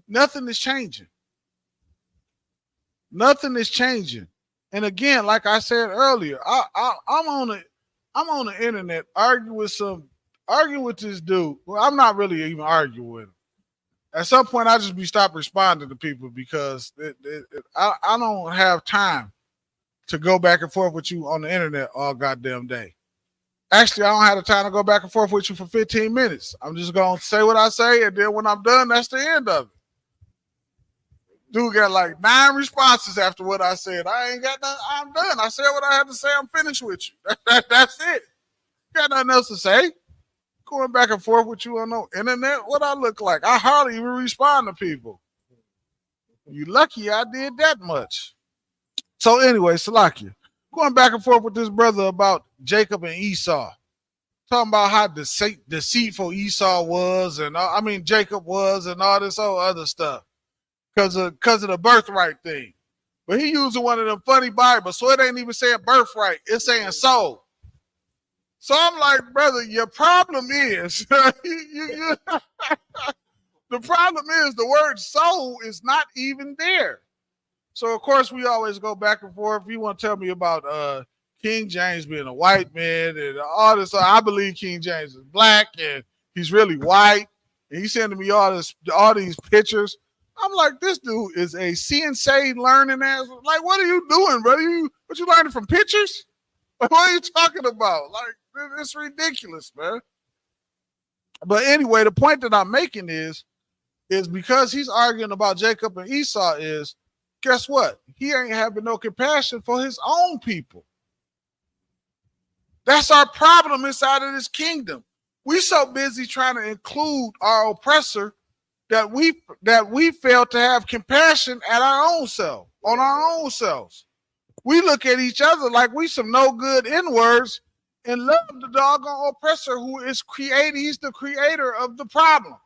J: nothing is changing. Nothing is changing. And again, like I said earlier, I'm on the internet arguing with this dude. Well, I'm not really even arguing with him. At some point, I just stop responding to people because I don't have time to go back and forth with you on the internet all goddamn day. Actually, I don't have the time to go back and forth with you for 15 minutes. I'm just going to say what I say, and then when I'm done, that's the end of it. Dude got like 9 responses after what I said. I ain't got nothing. I'm done. I said what I had to say. I'm finished with you. That's it. Got nothing else to say. Going back and forth with you on the internet, what I look like? I hardly even respond to people. You lucky I did that much. So anyway, Salakia, going back and forth with this brother about Jacob and Esau, talking about how deceitful Esau was, and Jacob was, and all this other stuff, because of the birthright thing. But he using one of them funny Bibles, so it ain't even saying birthright; it's saying soul. So I'm like, brother, your problem is the problem is the word soul is not even there. So of course we always go back and forth. If you want to tell me about King James being a white man and all this, I believe King James is black and he's really white. And he's sending me all these pictures. I'm like, this dude is a CNC learning ass. Like, what are you doing, brother? What you learning from pictures? Like, what are you talking about? Like, it's ridiculous, man. But anyway, the point that I'm making is because he's arguing about Jacob and Esau is, guess what? He ain't having no compassion for his own people. That's our problem inside of this kingdom. We so busy trying to include our oppressor that we fail to have compassion at our own self, on our own selves. We look at each other like we some no good N-words and love the doggone oppressor who is creating. He's the creator of the problems.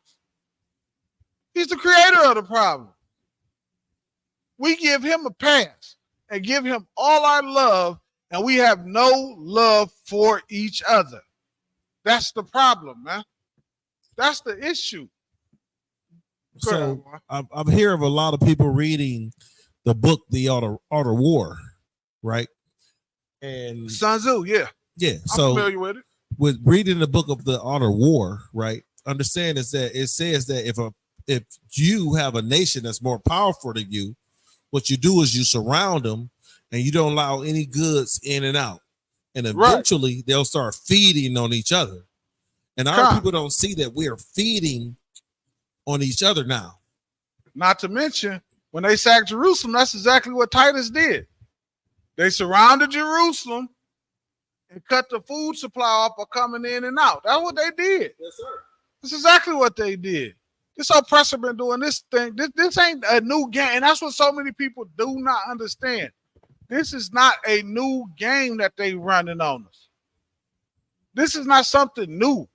J: He's the creator of the problem. We give him a pass and give him all our love, and we have no love for each other. That's the problem, man. That's the issue.
K: So I'm hearing of a lot of people reading the book, The Art of War, right? And
J: Sun Tzu, yeah.
K: Yeah.
J: I'm familiar with it.
K: With reading the book of The Art of War, right? Understand is that it says that if you have a nation that's more powerful than you, what you do is you surround them and you don't allow any goods in and out. And eventually they'll start feeding on each other. And our people don't see that we are feeding on each other now.
J: Not to mention, when they sacked Jerusalem, that's exactly what Titus did. They surrounded Jerusalem and cut the food supply off for coming in and out. That's what they did.
K: Yes, sir.
J: That's exactly what they did. This oppressor been doing this thing. This ain't a new game. And that's what so many people do not understand. This is not a new game that they running on us. This is not something new.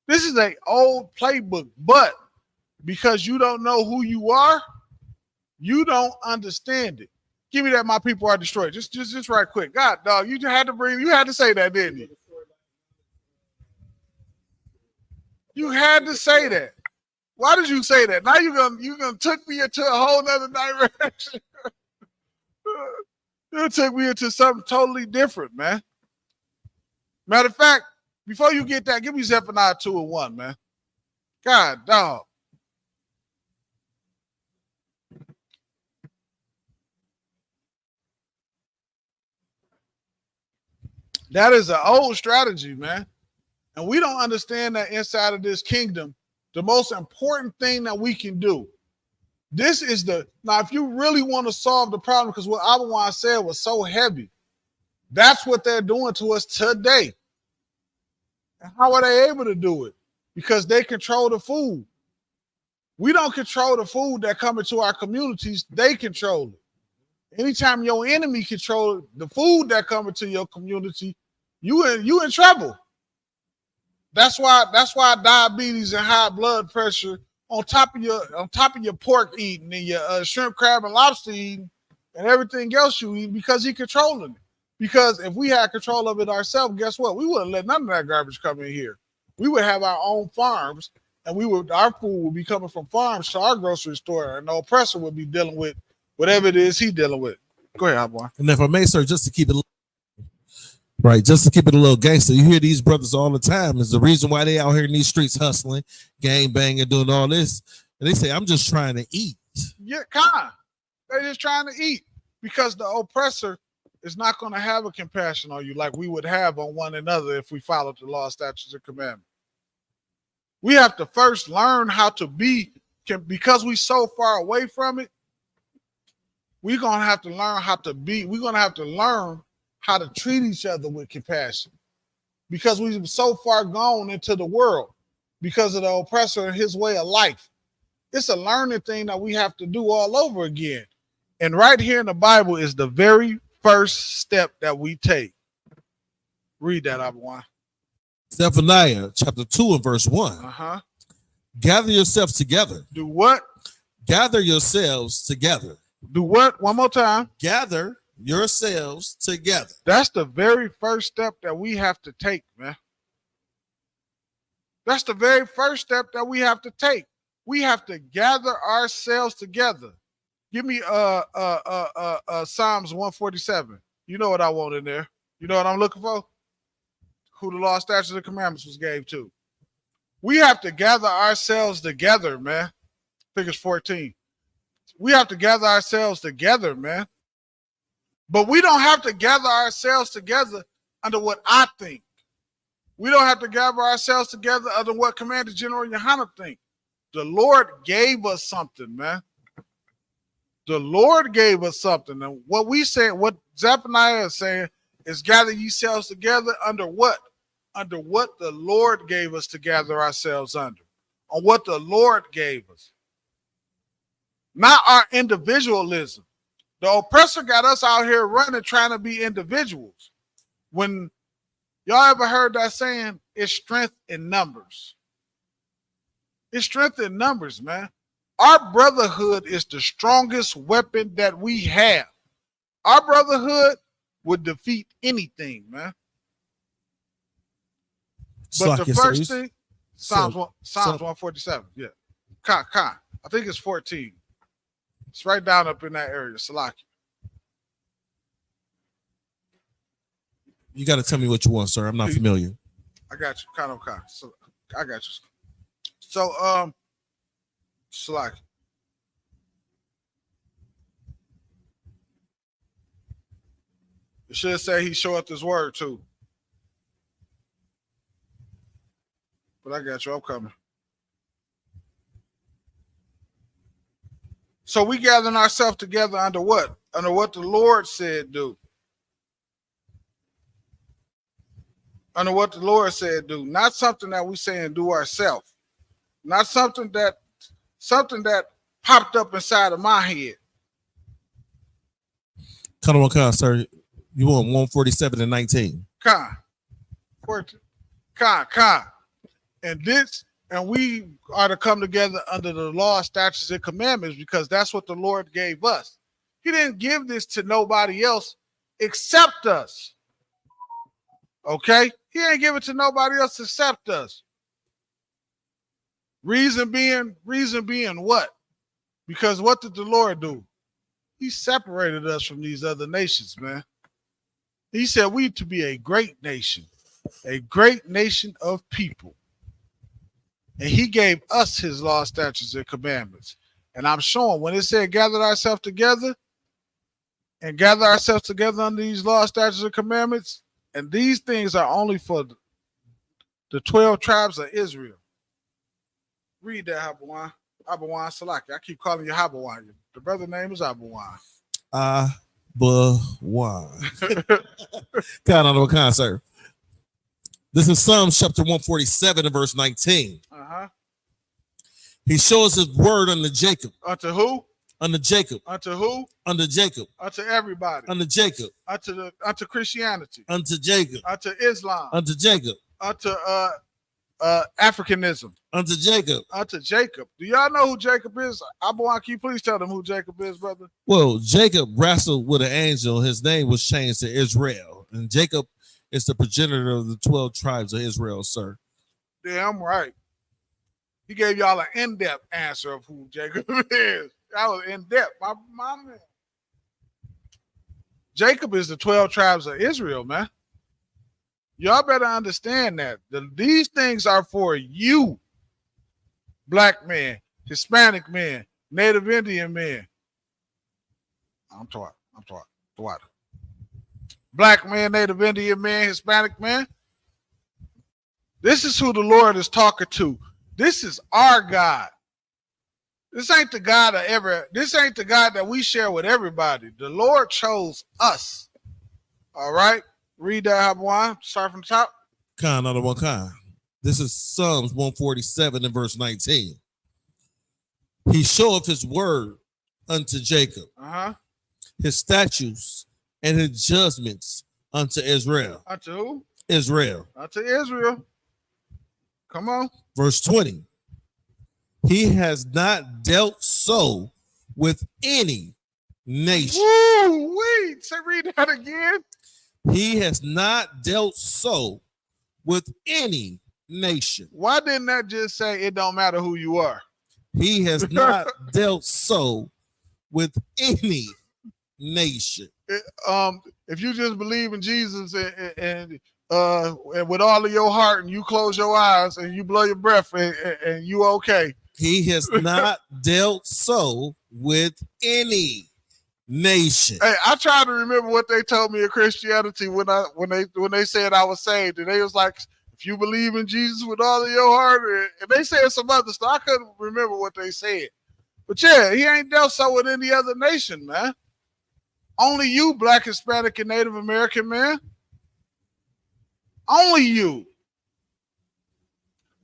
J: This is an old playbook. But because you don't know who you are, you don't understand it. Give me that my people are destroyed. Just right quick. God, dog, you had to say that, didn't you? You had to say that. Why did you say that? Now you're gonna took me into a whole nother direction. You took me into something totally different, man. Matter of fact, before you get that, give me Zephaniah 2:1, man. God, dog. That is an old strategy, man. And we don't understand that inside of this kingdom, the most important thing that we can do. This is now, if you really want to solve the problem, because what Abawan said was so heavy, that's what they're doing to us today. And how are they able to do it? Because they control the food. We don't control the food that come into our communities. They control it. Anytime your enemy controls the food that come into your community, you in trouble. That's why diabetes and high blood pressure on top of your pork eating and your shrimp, crab, and lobster eating and everything else you eat, because he's controlling it. Because if we had control of it ourselves, guess what? We wouldn't let none of that garbage come in here. We would have our own farms, and our food would be coming from farms to our grocery store, and the oppressor would be dealing with whatever it is he's dealing with. Go ahead, boy.
K: And if I may, sir, just to keep it right, just to keep it a little gangster, you hear these brothers all the time. Is the reason why they out here in these streets hustling, gang banging, doing all this. And they say, I'm just trying to eat.
J: Yeah, they're just trying to eat, because the oppressor is not going to have a compassion on you like we would have on one another if we followed the law, statutes, and commandments. We have to first learn how to be, because we're so far away from it. We're going to have to learn how to be. We're going to have to learn how to treat each other with compassion, because we've so far gone into the world because of the oppressor and his way of life. It's a learning thing that we have to do all over again. And right here in the Bible is the very first step that we take. Read that, Abawan.
K: Zephaniah chapter 2 and verse 1. Gather yourselves together.
J: Do what?
K: Gather yourselves together.
J: Do what? One more time.
K: Gather yourselves together.
J: That's the very first step that we have to take, man. That's the very first step that we have to take. We have to gather ourselves together. Give me Psalms 147. You know what I want in there. You know what I'm looking for? Who the law, statutes, and commandments was gave to. We have to gather ourselves together, man. I think it's 14. We have to gather ourselves together, man. But we don't have to gather ourselves together under what I think. We don't have to gather ourselves together under what Commander General Yohana think. The Lord gave us something, man. The Lord gave us something. And what we say, what Zephaniah is saying, is gather yourselves together under what? Under what the Lord gave us to gather ourselves under. On what the Lord gave us. Not our individualism. The oppressor got us out here running, trying to be individuals. When Y'all ever heard that saying? It's strength in numbers. It's strength in numbers, man. Our brotherhood is the strongest weapon that we have. Our brotherhood would defeat anything, man. But the first thing, Psalms 147, yeah. Khan. I think it's 14. It's right down up in that area, Salaki.
K: You got to tell me what you want, sir. I'm not familiar.
J: I got you, Khan. So I got you. So, Salaki. It should say he showed his word too. But I got you. I'm coming. So we gathering ourselves together under what? Under what the Lord said do. Under what the Lord said do. Not something that we say and do ourselves. Not something that popped up inside of my head.
K: Khan, sir. You want 147 and 19.
J: Khan. And we are to come together under the law, statutes, and commandments because that's what the Lord gave us. He didn't give this to nobody else except us. Okay? He ain't give it to nobody else except us. Reason being what? Because what did the Lord do? He separated us from these other nations, man. He said we to be a great nation of people. And he gave us his law, statutes, and commandments. And I'm showing when it said gather ourselves together under these law, statutes, and commandments, and these things are only for the 12 tribes of Israel. Read that, Habawan. Habawan Salaki. I keep calling you Habawan. The brother name is Habawan.
K: Khan, sir. This is Psalms chapter 147 and verse 19. He shows his word unto Jacob.
J: Unto who?
K: Unto Jacob.
J: Unto who?
K: Unto Jacob.
J: Unto everybody.
K: Unto Jacob.
J: Unto Christianity.
K: Unto Jacob.
J: Unto Islam.
K: Unto Jacob.
J: Unto Africanism.
K: Unto Jacob.
J: Unto Jacob. Do y'all know who Jacob is? Can you please tell them who Jacob is, brother?
K: Well, Jacob wrestled with an angel. His name was changed to Israel. And Jacob is the progenitor of the 12 tribes of Israel, sir.
J: Damn right. He gave y'all an in-depth answer of who Jacob is. That was in-depth. My man. Jacob is the 12 tribes of Israel, man. Y'all better understand that. These things are for you. Black men, Hispanic men, Native Indian men. I'm taught. Black man, Native Indian man, Hispanic man. This is who the Lord is talking to. This is our God. This ain't the God this ain't the God that we share with everybody. The Lord chose us. All right. Read that, Habawan. Start from the top.
K: Khan. This is Psalms 147 and verse 19. He showeth his word unto Jacob. His statutes and his judgments unto Israel.
J: Unto who?
K: Israel.
J: Unto Israel. Come on.
K: Verse 20. He has not dealt so with any nation.
J: Woo, wait. So read that again.
K: He has not dealt so with any nation.
J: Why didn't that just say it don't matter who you are?
K: He has not dealt so with any nation.
J: If you just believe in Jesus and with all of your heart and you close your eyes and you blow your breath and you okay.
K: He has not dealt so with any nation.
J: Hey, I try to remember what they told me in Christianity when they said I was saved, and they was like, if you believe in Jesus with all of your heart, and they said some other stuff. I couldn't remember what they said, but yeah, he ain't dealt so with any other nation, man. Only you, Black, Hispanic, and Native American, man. Only you.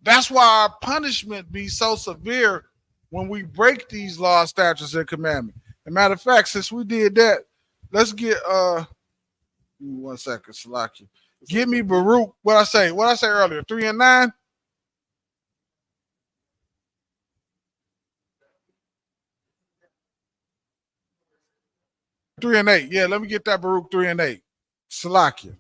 J: That's why our punishment be so severe when we break these laws, statutes, and commandments. As a matter of fact, since we did that, let's get 1 second, Salaki. Give me Baruch. What I say earlier? 3 and 9. Three and 8. Yeah, let me get that Baruch 3 and 8. Salakia.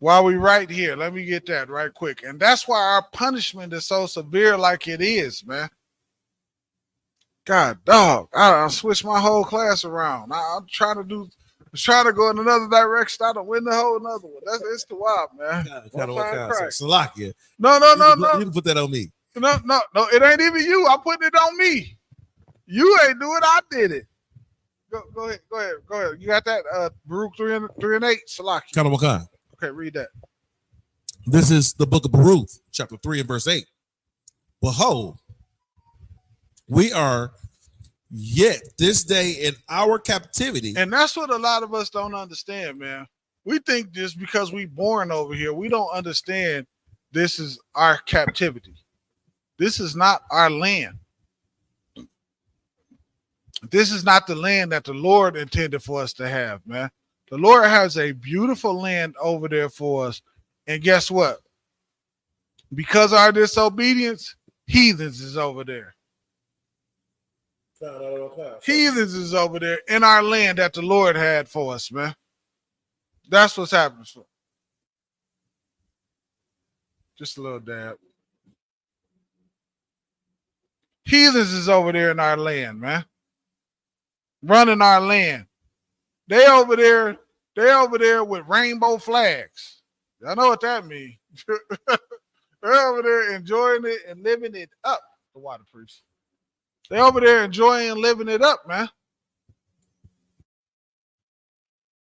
J: While we right here, let me get that right quick. And that's why our punishment is so severe like it is, man. God, dog. I switched my whole class around. I'm trying to go in another direction. I don't win the whole another one. It's the wild, man.
K: Salakia.
J: No.
K: You can put that on me.
J: No. It ain't even you. I'm putting it on me. You ain't do it. I did it. Go ahead. You got that? Baruch 3 and 8. Salakia.
K: Kind of kind.
J: Okay, read that.
K: This is the book of Baruch, chapter 3 and verse 8. Behold, we are yet this day in our captivity.
J: And that's what a lot of us don't understand, man. We think just because we born over here, we don't understand this is our captivity. This is not our land. This is not the land that the Lord intended for us to have, man. The Lord has a beautiful land over there for us. And guess what? Because of our disobedience, heathens is over there. Heathens is over there in our land that the Lord had for us, man. That's what's happening. Just a little dab. Heathens is over there in our land, man. Running our land. They over there with rainbow flags. I know what that means. They're over there enjoying it and living it up. The water priest. They over there enjoying and living it up, man.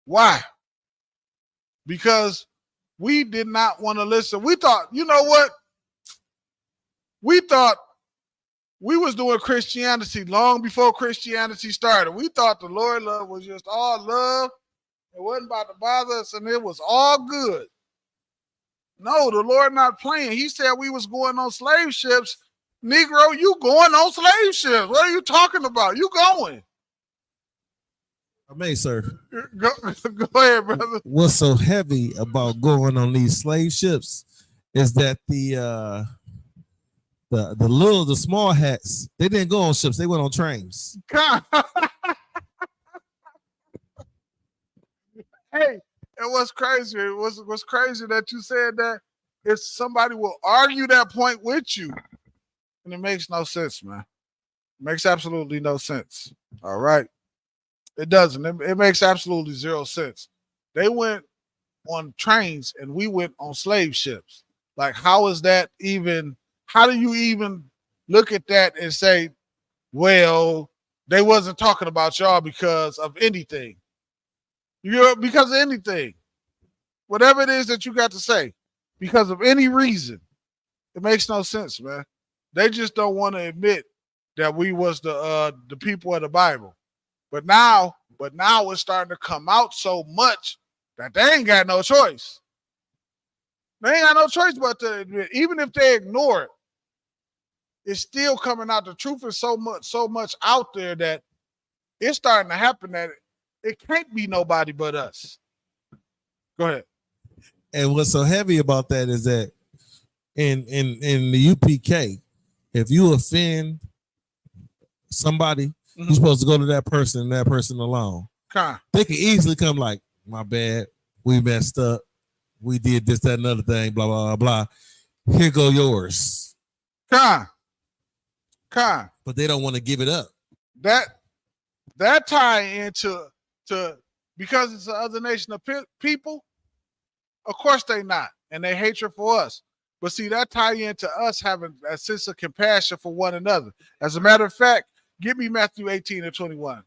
J: Why? Because we did not want to listen. We thought, you know what? We thought we was doing Christianity long before Christianity started. We thought the Lord love was just all love. It wasn't about to bother us, and it was all good. No, the Lord not playing. He said we was going on slave ships. Negro, you going on slave ships. What are you talking about? You going.
K: I may, sir.
J: Go ahead, brother.
K: What's so heavy about going on these slave ships is that the small hats, they didn't go on ships, they went on trains.
J: Hey, and what's crazy? What's crazy that you said that if somebody will argue that point with you, and it makes no sense, man. It makes absolutely no sense. All right. It doesn't. It makes absolutely zero sense. They went on trains and we went on slave ships. Like, how is that even? How do you even look at that and say, well, they wasn't talking about y'all because of anything? Because of anything. Whatever it is that you got to say, because of any reason. It makes no sense, man. They just don't want to admit that we was the people of the Bible. But now it's starting to come out so much that they ain't got no choice. They ain't got no choice but to admit. Even if they ignore it, it's still coming out. The truth is so much out there that it's starting to happen that it can't be nobody but us. Go ahead.
K: And what's so heavy about that is that in the UPK, if you offend somebody, you're supposed to go to that person and that person alone. They can easily come like, my bad, we messed up, we did this, that, and other thing, blah, blah, blah, blah. Here go yours. But they don't want to give it up.
J: That tie into because it's the other nation of people, of course they not. And they hatred for us. But see, that tie into us having a sense of compassion for one another. As a matter of fact, give me Matthew 18 and 21.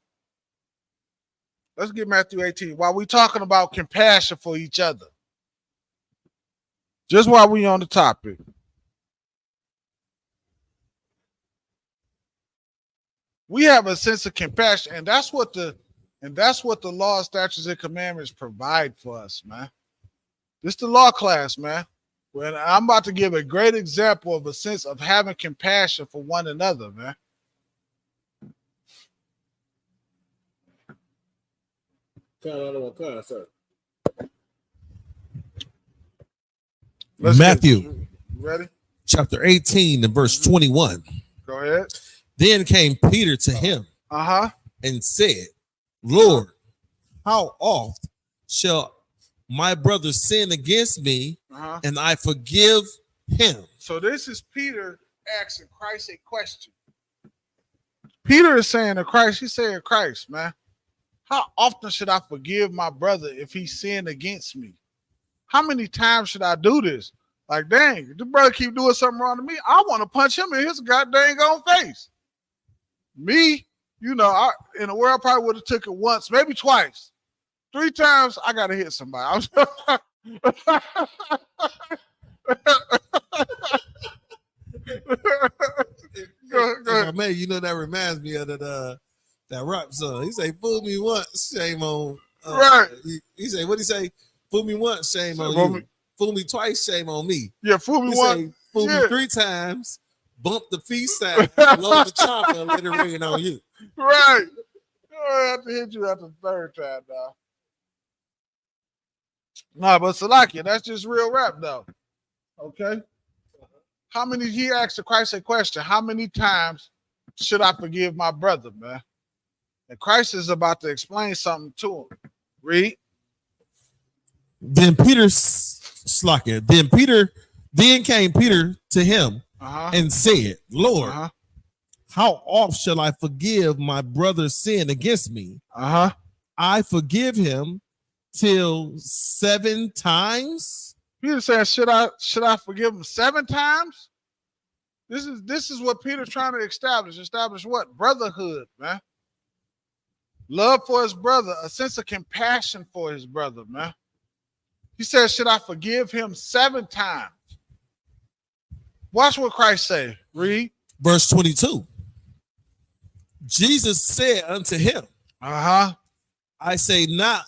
J: Let's get Matthew 18. While we talking about compassion for each other. Just while we on the topic. We have a sense of compassion, and that's what the law, statutes, and commandments provide for us, man. This is the law class, man. When I'm about to give a great example of a sense of having compassion for one another, man.
K: Matthew
J: Ready?
K: chapter 18 and verse 21.
J: Go ahead.
K: Then came Peter to him and said, Lord, how oft shall my brother sin against me and I forgive him?
J: So this is Peter asking Christ a question. Peter is saying to Christ, he's saying, Christ, man, how often should I forgive my brother if he sinned against me? How many times should I do this? Like, dang, if the brother keep doing something wrong to me, I want to punch him in his goddamn own face. Me, you know, in the world, I probably would have took it once, maybe twice. 3 times, I got to hit somebody. Go ahead.
K: Man, you know, that reminds me of that rap song. He say, fool me once, shame on.
J: Right.
K: He say, what he say? Fool me once, shame on you. Fool me twice, shame on me.
J: Yeah, fool me once.
K: Fool me 3 times, bump the peace sign, load the chopper, and let it rain on you.
J: Right. I have to hit you at the 3rd time, dog. Nah, but Salakia, that's just real rap, though. Okay. How many? He asked Christ a question. How many times should I forgive my brother, man? And Christ is about to explain something to him. Read.
K: Then came Peter to him and said, Lord, how oft shall I forgive my brother's sin against me? I forgive him till 7 times.
J: Peter said, should I forgive him 7 times? This is what Peter's trying to establish. Establish what? Brotherhood, man. Love for his brother, a sense of compassion for his brother, man. He says, should I forgive him 7 times? Watch what Christ say. Read.
K: Verse 22. Jesus said unto him, I say not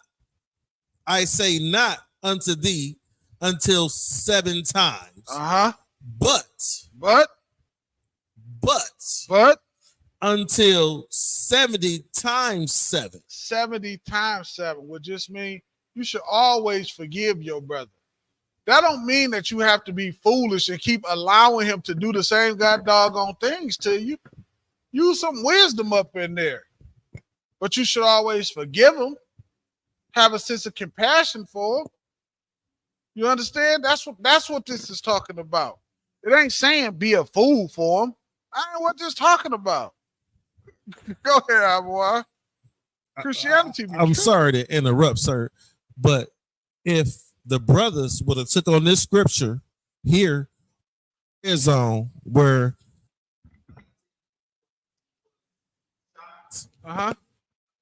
K: unto thee until 7 times. But until 70 times 7. 70 times 7 would just mean you should always forgive your brother. That don't mean that you have to be foolish and keep allowing him to do the same god doggone things to you. Use some wisdom up in there. But you should always forgive him. Have a sense of compassion for him. You understand? That's what this is talking about. It ain't saying be a fool for him. I ain't what this talking about. Go ahead, boy. Christianity. I'm sorry to interrupt, sir, but if the brothers would have took on this scripture here is on where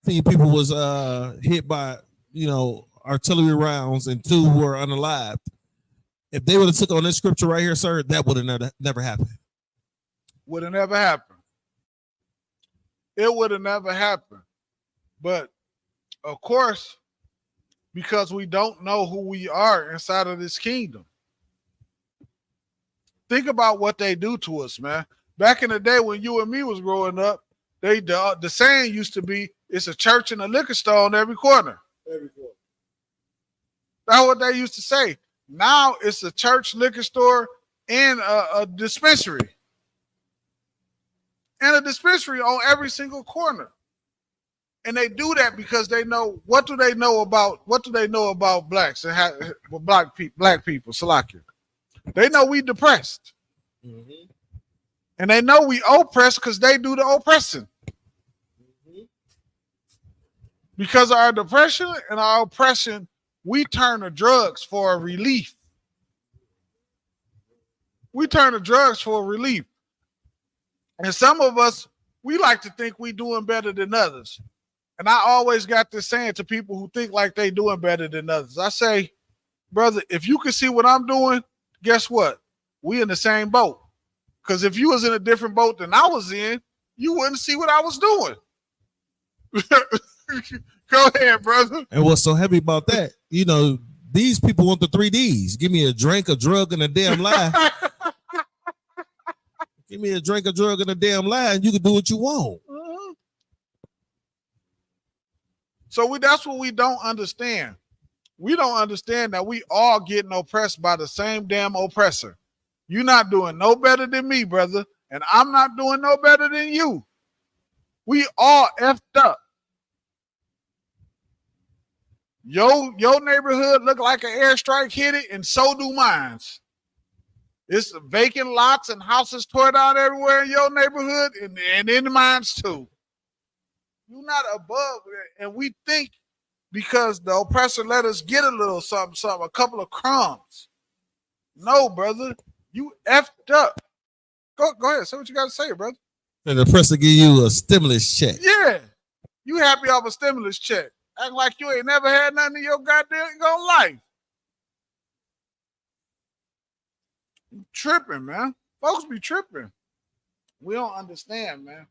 K: people was hit by artillery rounds and 2 were unalived. If they would have took on this scripture right here, sir, that would have never happened.
J: Would have never happened. It would have never happened. But of course, because we don't know who we are inside of this kingdom. Think about what they do to us, man. Back in the day when you and me was growing up, the saying used to be, it's a church and a liquor store on every corner. That's what they used to say. Now it's a church, liquor store, and a dispensary. And a dispensary on every single corner. And they do that because they know, what do they know about blacks and black people, Salakia? They know we depressed. And they know we oppressed because they do the oppressing. Because of our depression and our oppression, we turn to drugs for a relief. We turn to drugs for a relief. And some of us, we like to think we doing better than others. And I always got this saying to people who think like they doing better than others. I say, brother, if you can see what I'm doing, guess what? We in the same boat. Because if you was in a different boat than I was in, you wouldn't see what I was doing. Go ahead, brother.
K: And what's so heavy about that, these people want the 3 Ds. Give me a drink, a drug, and a damn lie. Give me a drink, a drug, and a damn lie, and you can do what you want.
J: So that's what we don't understand. We don't understand that we all getting oppressed by the same damn oppressor. You're not doing no better than me, brother, and I'm not doing no better than you. We all effed up. Your neighborhood look like an airstrike hit it, and so do mine. It's vacant lots and houses tore down everywhere in your neighborhood and in mine too. You're not above it. And we think because the oppressor let us get a little something, a couple of crumbs. No, brother. You effed up. Go ahead. Say what you got to say, brother.
K: And the oppressor give you a stimulus check.
J: Yeah. You happy off a stimulus check. Act like you ain't never had nothing in your goddamn life. You tripping, man. Folks be tripping. We don't understand, man.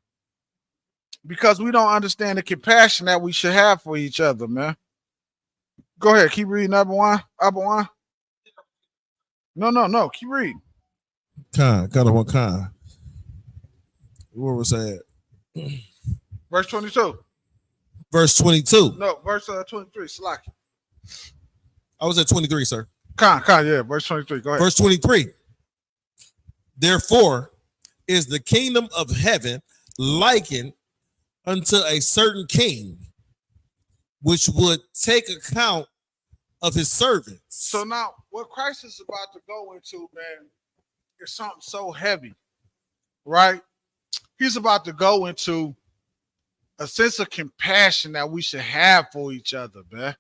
J: Because we don't understand the compassion that we should have for each other, man. Go ahead. Keep reading, Abawan. No. Keep reading.
K: Kind of one kind. Where was that?
J: Verse 22.
K: Verse 22.
J: No, verse 23. Slack.
K: I was at 23, sir.
J: Yeah, verse 23. Go ahead.
K: Verse 23. Therefore is the kingdom of heaven likened unto a certain king, which would take account of his servants.
J: So now, what Christ is about to go into, man, is something so heavy, right? He's about to go into a sense of compassion that we should have for each other, man.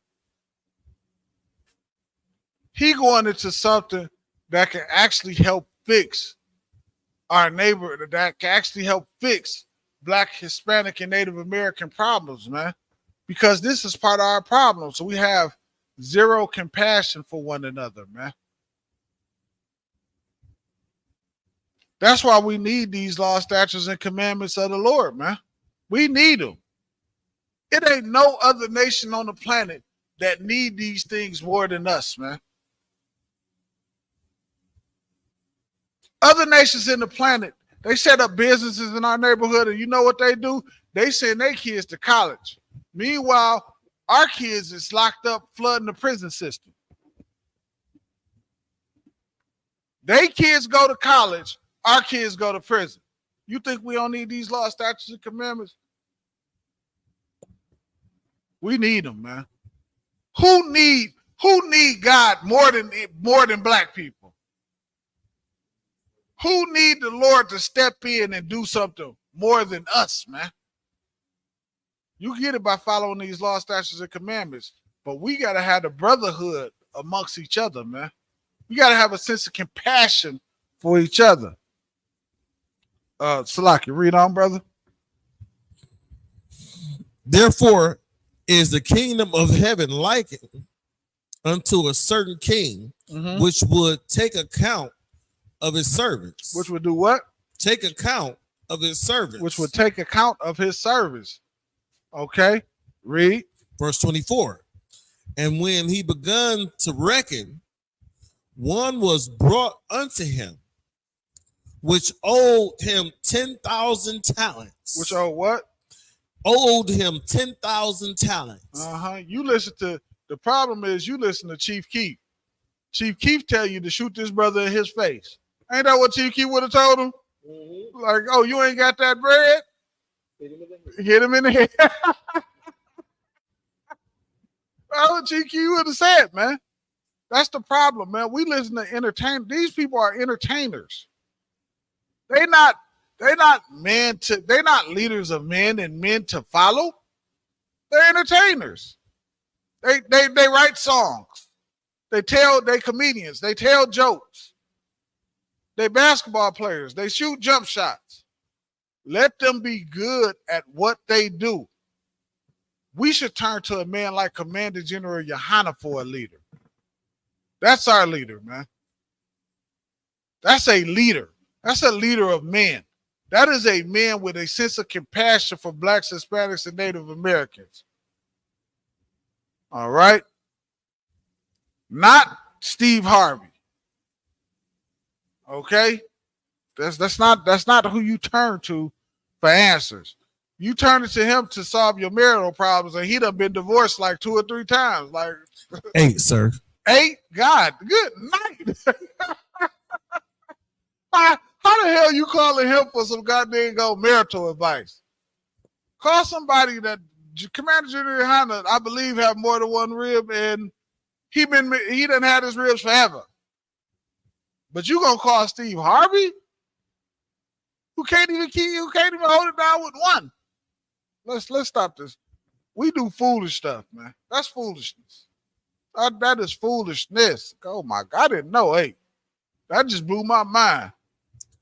J: He going into something that can actually help fix our neighbor, that can actually help fix Black, Hispanic, and Native American problems, man. Because this is part of our problem. So we have zero compassion for one another, man. That's why we need these laws, statutes, and commandments of the Lord, man. We need them. It ain't no other nation on the planet that need these things more than us, man. Other nations in the planet, they set up businesses in our neighborhood, and you know what they do? They send their kids to college. Meanwhile, our kids is locked up flooding the prison system. They kids go to college, our kids go to prison. You think we don't need these laws, statutes, and commandments? We need them, man. Who need God more than Black people? Who need the Lord to step in and do something more than us, man? You get it by following these laws, statutes, and commandments, but we got to have the brotherhood amongst each other, man. We got to have a sense of compassion for each other. Salaki, read on, brother.
K: Therefore is the kingdom of heaven likened unto a certain king, which would take account of his servants.
J: Which would do what?
K: Take account of his servants.
J: Which would take account of his servants. Okay, read.
K: Verse 24. And when he begun to reckon, one was brought unto him, which owed him 10,000 talents.
J: Which owed what?
K: Owed him 10,000 talents.
J: You listen to, the problem is you listen to Chief Keef. Chief Keef tell you to shoot this brother in his face. Ain't that what Chief Keef would have told him? Like, oh, you ain't got that bread? Hit him in the head. That's what Chief Keef would have said, man. That's the problem, man. We listen to entertain. These people are entertainers. They're not leaders of men and men to follow. They're entertainers. They write songs. They comedians. They tell jokes. They basketball players. They shoot jump shots. Let them be good at what they do. We should turn to a man like Commander General Yohana for a leader. That's our leader, man. That's a leader. That's a leader of men. That is a man with a sense of compassion for Blacks, Hispanics, and Native Americans. All right? Not Steve Harvey. Okay? That's not who you turn to for answers. You turn it to him to solve your marital problems, and he done been divorced like 2 or 3 times. Like
K: 8, sir.
J: 8? God, good night. How the hell you calling him for some goddamn marital advice? Call somebody that Commander General Hunter, I believe, have more than one rib, and he done had his ribs forever. But you gonna call Steve Harvey, who can't even hold it down with one? Let's stop this. We do foolish stuff, man. That's foolishness. That is foolishness. Oh my God, I didn't know. Hey, that just blew my mind.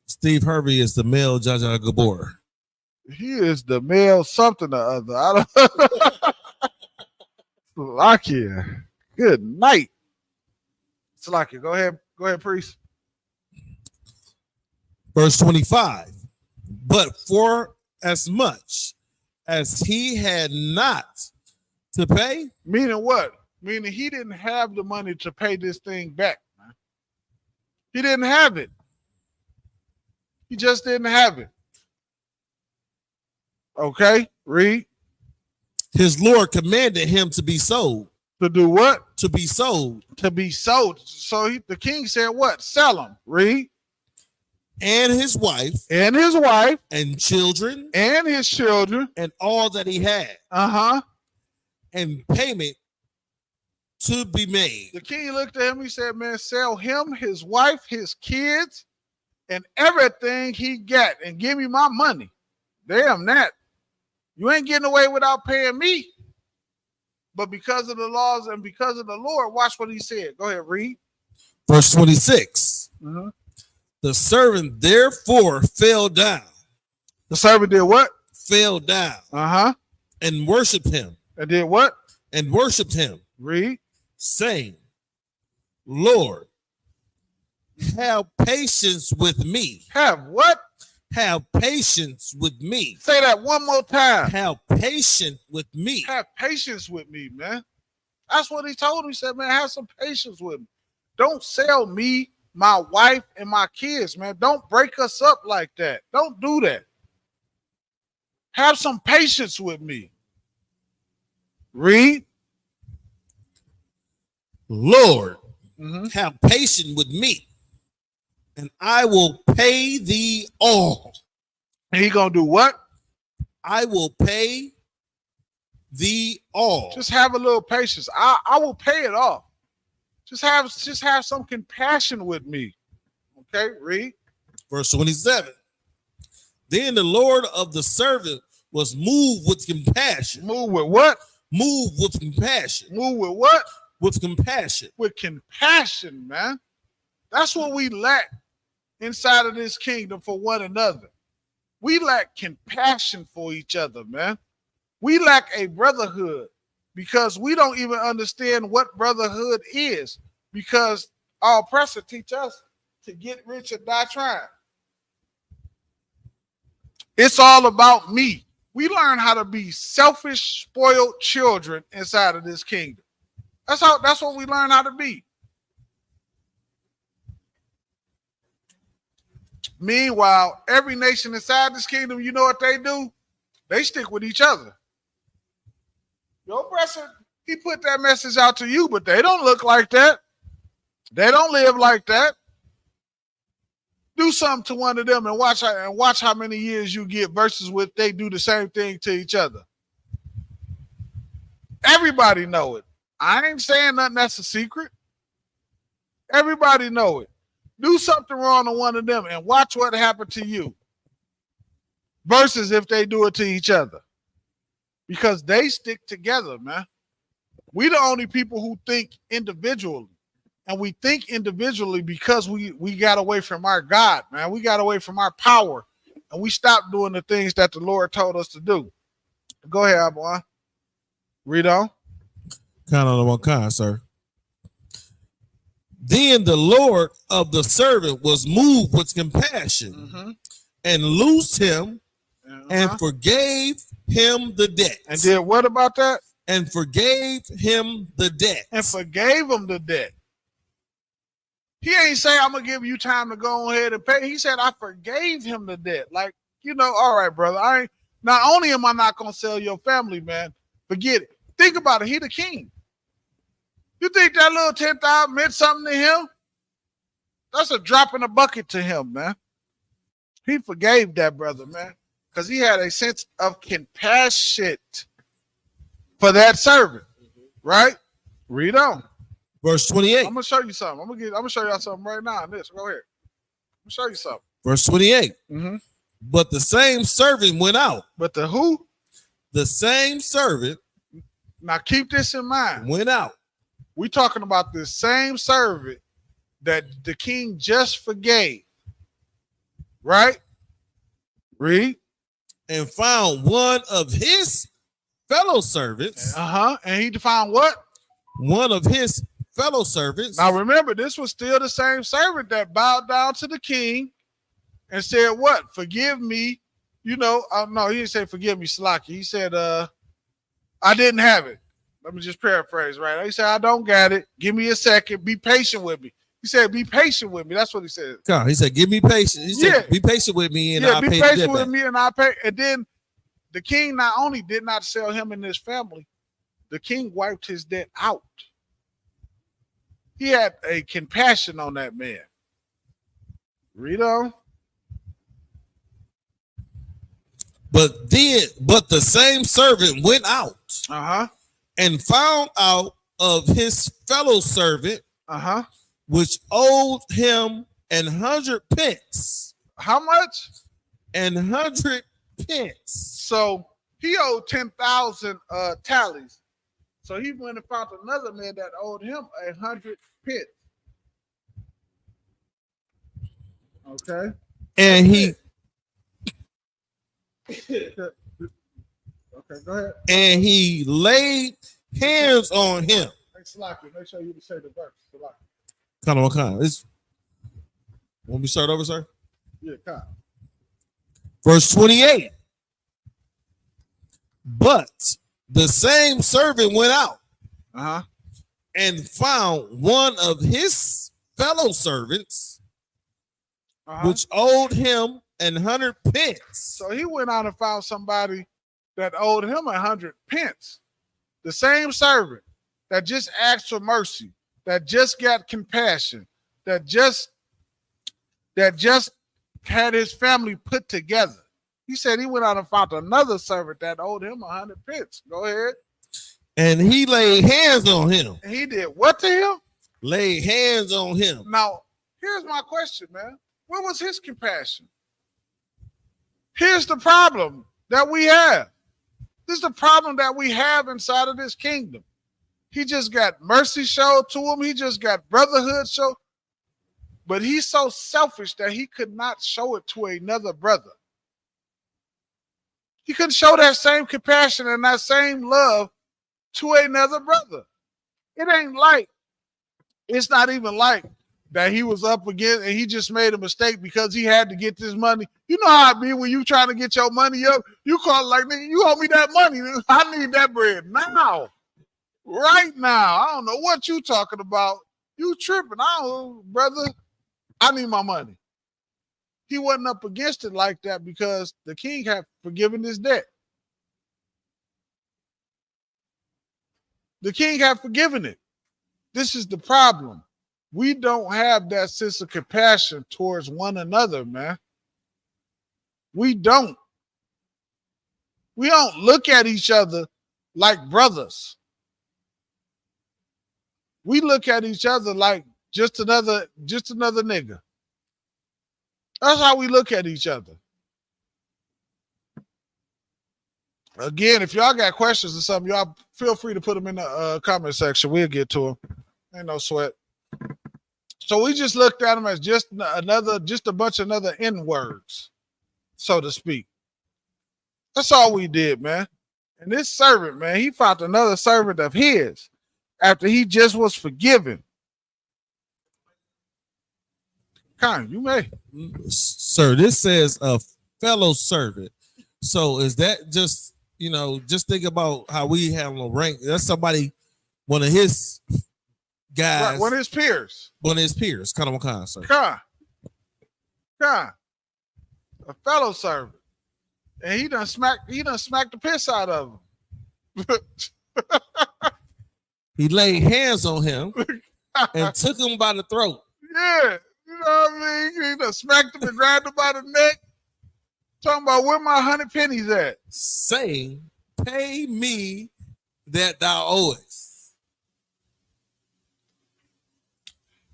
K: Steve Harvey is the male Jar Jar Gabor.
J: He is the male something or other. I don't. Salakia. Good night. Salakia, go ahead, priest.
K: Verse 25. But for as much as he had not to pay.
J: Meaning what? Meaning he didn't have the money to pay this thing back, man. He didn't have it. He just didn't have it. Okay, read.
K: His Lord commanded him to be sold.
J: To do what?
K: To be sold.
J: To be sold. So the king said what? Sell him. Read.
K: And his wife.
J: And his wife.
K: And children.
J: And his children.
K: And all that he had.
J: Uh-huh.
K: And payment to be made.
J: The king looked at him. He said, man, sell him, his wife, his kids, and everything he got, and give me my money. Damn that. You ain't getting away without paying me. But because of the laws and because of the Lord, watch what he said. Go ahead, read.
K: Verse 26.
J: Mm-hmm.
K: The servant therefore fell down.
J: The servant did what?
K: Fell down.
J: Uh-huh.
K: And worshiped him.
J: And did what?
K: And worshiped him.
J: Read.
K: Saying, Lord, have patience with me.
J: Have what?
K: Have patience with me.
J: Say that one more time.
K: Have patience with me.
J: Have patience with me, man. That's what he told him. He said, man, have some patience with me. Don't sell me, my wife, and my kids, man. Don't break us up like that. Don't do that. Have some patience with me. Read.
K: Lord, have patience with me, and I will pay thee all.
J: And he gonna do what?
K: I will pay thee all.
J: Just have a little patience. I will pay it off. Just have some compassion with me. Okay, read.
K: Verse 27. Then the Lord of the servant was moved with compassion.
J: Moved with what?
K: Moved with compassion.
J: Moved with what?
K: With compassion.
J: With compassion, man. That's what we lack inside of this kingdom for one another. We lack compassion for each other, man. We lack a brotherhood because we don't even understand what brotherhood is, because our oppressor teach us to get rich or die trying. It's all about me. We learn how to be selfish, spoiled children inside of this kingdom. That's what we learn how to be. Meanwhile, every nation inside this kingdom, you know what they do? They stick with each other. Your oppressor, he put that message out to you, but they don't look like that. They don't live like that. Do something to one of them and watch how many years you get versus what they do the same thing to each other. Everybody know it. I ain't saying nothing that's a secret. Everybody know it. Do something wrong to one of them and watch what happened to you versus if they do it to each other, because they stick together, man. We the only people who think individually, and we think individually because we got away from our God, man. We got away from our power, and we stopped doing the things that the Lord told us to do. Go ahead, boy. Read on.
K: Kind of one kind, sir. Then the Lord of the servant was moved with compassion and loosed him and forgave him the debt.
J: And did what about that?
K: And forgave him the debt.
J: And forgave him the debt. He ain't say, I'm going to give you time to go ahead and pay. He said, I forgave him the debt. Like, all right, brother, Not only am I not gonna sell your family, man, forget it. Think about it. He the king. You think that little 10,000 meant something to him? That's a drop in the bucket to him, man. He forgave that brother, man, because he had a sense of compassion for that servant, right? Read on.
K: Verse 28.
J: I'm gonna show you something. I'm gonna show y'all something right now. This, go ahead. I'm gonna show you something.
K: Verse 28.
J: Mm-hmm.
K: But the same servant went out.
J: But the who?
K: The same servant.
J: Now keep this in mind.
K: Went out.
J: We talking about the same servant that the king just forgave, right? Read.
K: And found one of his fellow servants.
J: And he found what?
K: One of his fellow servants.
J: Now remember, this was still the same servant that bowed down to the king and said, what? Forgive me. You know, no, he didn't say forgive me, Slaki. He said, I didn't have it. Let me just paraphrase, right? He said, I don't got it. Give me a second. Be patient with me. He said, be patient with me. That's what he said.
K: God, he said, give me patience. He said, be patient with me and I'll pay the debt back. Be patient with
J: me and I'll pay. And then the king not only did not sell him and his family, the king wiped his debt out. He had a compassion on that man. Read on.
K: But the same servant went out and found out of his fellow servant which owed him 100 pence.
J: How much?
K: 100 pence.
J: So he owed 10,000 tallies. So he went and found another man that owed him 100 pence. Okay.
K: And he
J: okay, go ahead.
K: And he laid hands on him.
J: Make sure you say the verse.
K: Kind of what kind? Want me to start over, sir?
J: Yeah, kind.
K: Verse 28. But the same servant went out and found one of his fellow servants which owed him 100 pence.
J: So he went out and found somebody that owed him 100 pence. The same servant that just asked for mercy, that just got compassion, that just had his family put together. He said he went out and found another servant that owed him 100 pence. Go ahead.
K: And he laid hands on him.
J: And he did what to him?
K: Laid hands on him.
J: Now, here's my question, man. Where was his compassion? Here's the problem that we have. This is the problem that we have inside of this kingdom. He just got mercy showed to him. He just got brotherhood showed. But he's so selfish that he could not show it to another brother. He couldn't show that same compassion and that same love to another brother. It's not even like that he was up against and he just made a mistake because he had to get this money. You know how it be when you trying to get your money up, you call like, nigga, you owe me that money. I need that bread now. Right now. I don't know what you talking about. You tripping. Brother, I need my money. He wasn't up against it like that because the king had forgiven his debt. The king had forgiven it. This is the problem. We don't have that sense of compassion towards one another, man. We don't. We don't look at each other like brothers. We look at each other like just another nigga. That's how we look at each other. Again, if y'all got questions or something, y'all feel free to put them in the comment section. We'll get to them. Ain't no sweat. So we just looked at them as just a bunch of other N-words, so to speak. That's all we did, man. And this servant, man, he found another servant of his after he just was forgiven. Con, you may.
K: Sir, this says a fellow servant. So is that just, just think about how we have a rank. That's somebody, one of his guys.
J: Right, one of his peers.
K: One of his peers. Kind of what kind, sir?
J: Con. A fellow servant. And he done smacked the piss out of him.
K: He laid hands on him and took him by the throat.
J: Yeah, you know what I mean? He done smacked him and grabbed him by the neck. Talking about where my 100 pennies at.
K: Saying, pay me that thou owest.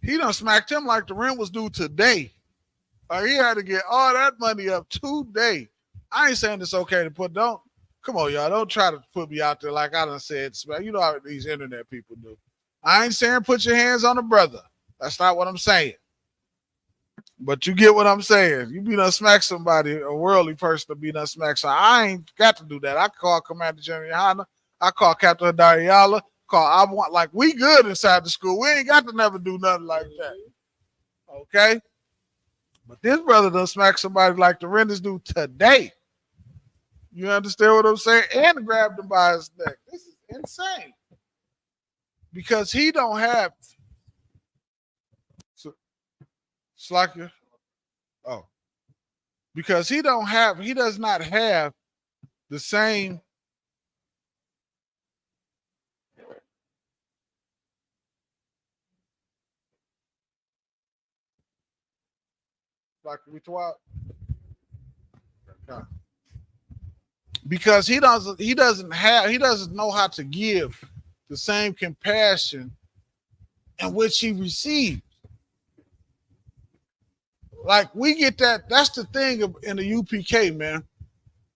J: He done smacked him like the rent was due today. He had to get all that money up today. I ain't saying it's okay to come on, y'all. Don't try to put me out there like I done said. You know how these internet people do. I ain't saying put your hands on a brother. That's not what I'm saying. But you get what I'm saying. You be done smack somebody, a worldly person to be done smack somebody. I ain't got to do that. I call Commander General Yohana. I call Captain Dariala. We good inside the school. We ain't got to never do nothing like that. Okay? But this brother done smack somebody like the rent is due today. You understand what I'm saying? And grabbed him by his neck. This is insane. Because he don't have Slacker. Oh. Because he does not have the same because he doesn't know how to give the same compassion in which he received. Like we get that. That's the thing in the UPK, man.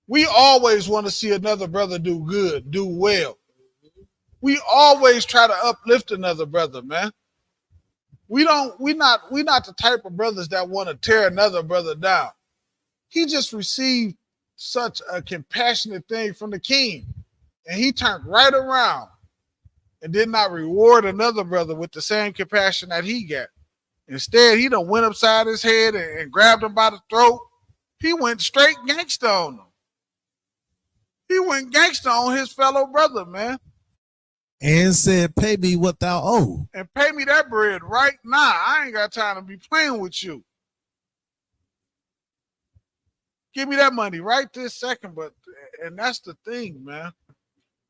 J: We always want to see another brother do good, do well. We always try to uplift another brother, man. We not the type of brothers that want to tear another brother down. He just received such a compassionate thing from the king, and he turned right around and did not reward another brother with the same compassion that he got. Instead, he done went upside his head and grabbed him by the throat. He went straight gangster on him. He went gangster on his fellow brother, man.
K: And said, pay me what thou owe.
J: And pay me that bread right now. I ain't got time to be playing with you. Give me that money right this second. And that's the thing, man.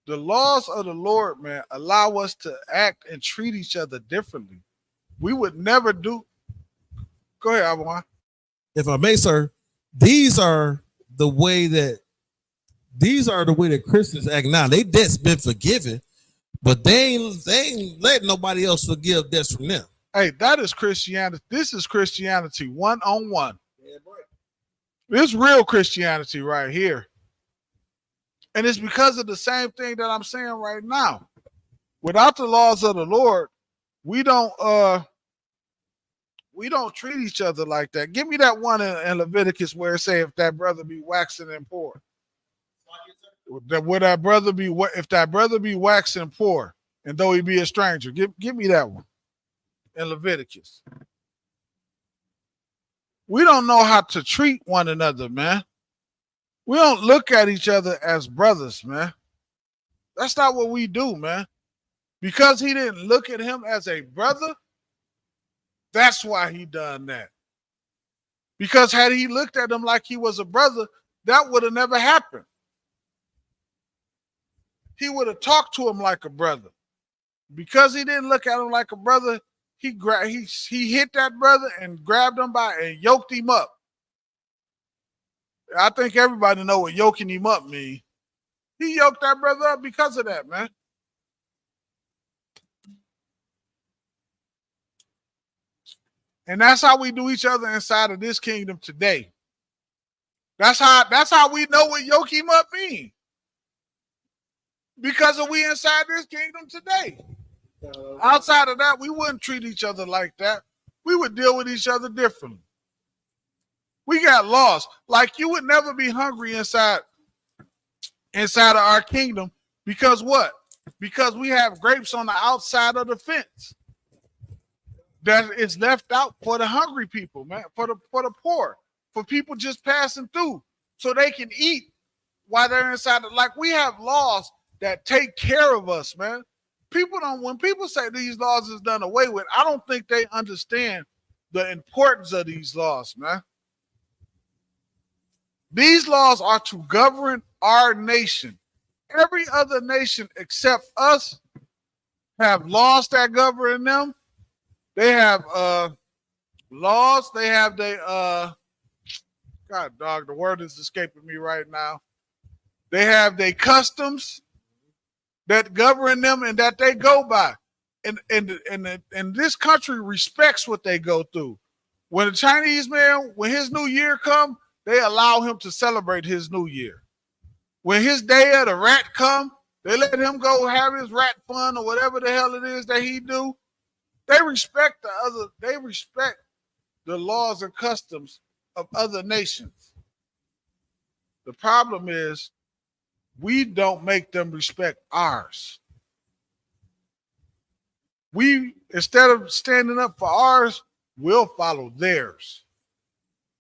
J: The laws of the Lord, man, allow us to act and treat each other differently. We would never do. Go ahead, Awan.
K: If I may, sir, these are the way that Christians act now. They debts been forgiven, but they ain't letting nobody else forgive debts from them.
J: Hey, that is Christianity. This is Christianity one-on-one. Yeah, boy. This is real Christianity right here. And it's because of the same thing that I'm saying right now. Without the laws of the Lord, we don't treat each other like that. Give me that one in Leviticus where it say if that brother be waxing and poor. Would that brother be if that brother be waxing poor, and though he be a stranger? Give me that one in Leviticus. We don't know how to treat one another, man. We don't look at each other as brothers, man. That's not what we do, man. Because he didn't look at him as a brother, that's why he done that. Because had he looked at him like he was a brother, that would have never happened. He would have talked to him like a brother. Because he didn't look at him like a brother, he hit that brother and grabbed him and yoked him up. I think everybody know what yoking him up means. He yoked that brother up because of that, man. And that's how we do each other inside of this kingdom today. That's how we know what yoke him up means. Because we inside this kingdom today. Outside of that, we wouldn't treat each other like that. We would deal with each other differently. We got lost. Like you would never be hungry inside of our kingdom because what? Because we have grapes on the outside of the fence that is left out for the hungry people, man, for the poor, for people just passing through so they can eat while they're inside. Like we have laws that take care of us, man. When people say these laws is done away with, I don't think they understand the importance of these laws, man. These laws are to govern our nation. Every other nation except us have laws that govern them. They have laws. They have God dog, the word is escaping me right now. They have their customs that govern them and that they go by. And this country respects what they go through. When a Chinese man, when his new year come, they allow him to celebrate his new year. When his day of the rat come, they let him go have his rat fun or whatever the hell it is that he do. They respect the laws and customs of other nations. The problem is we don't make them respect ours. We, instead of standing up for ours, we'll follow theirs.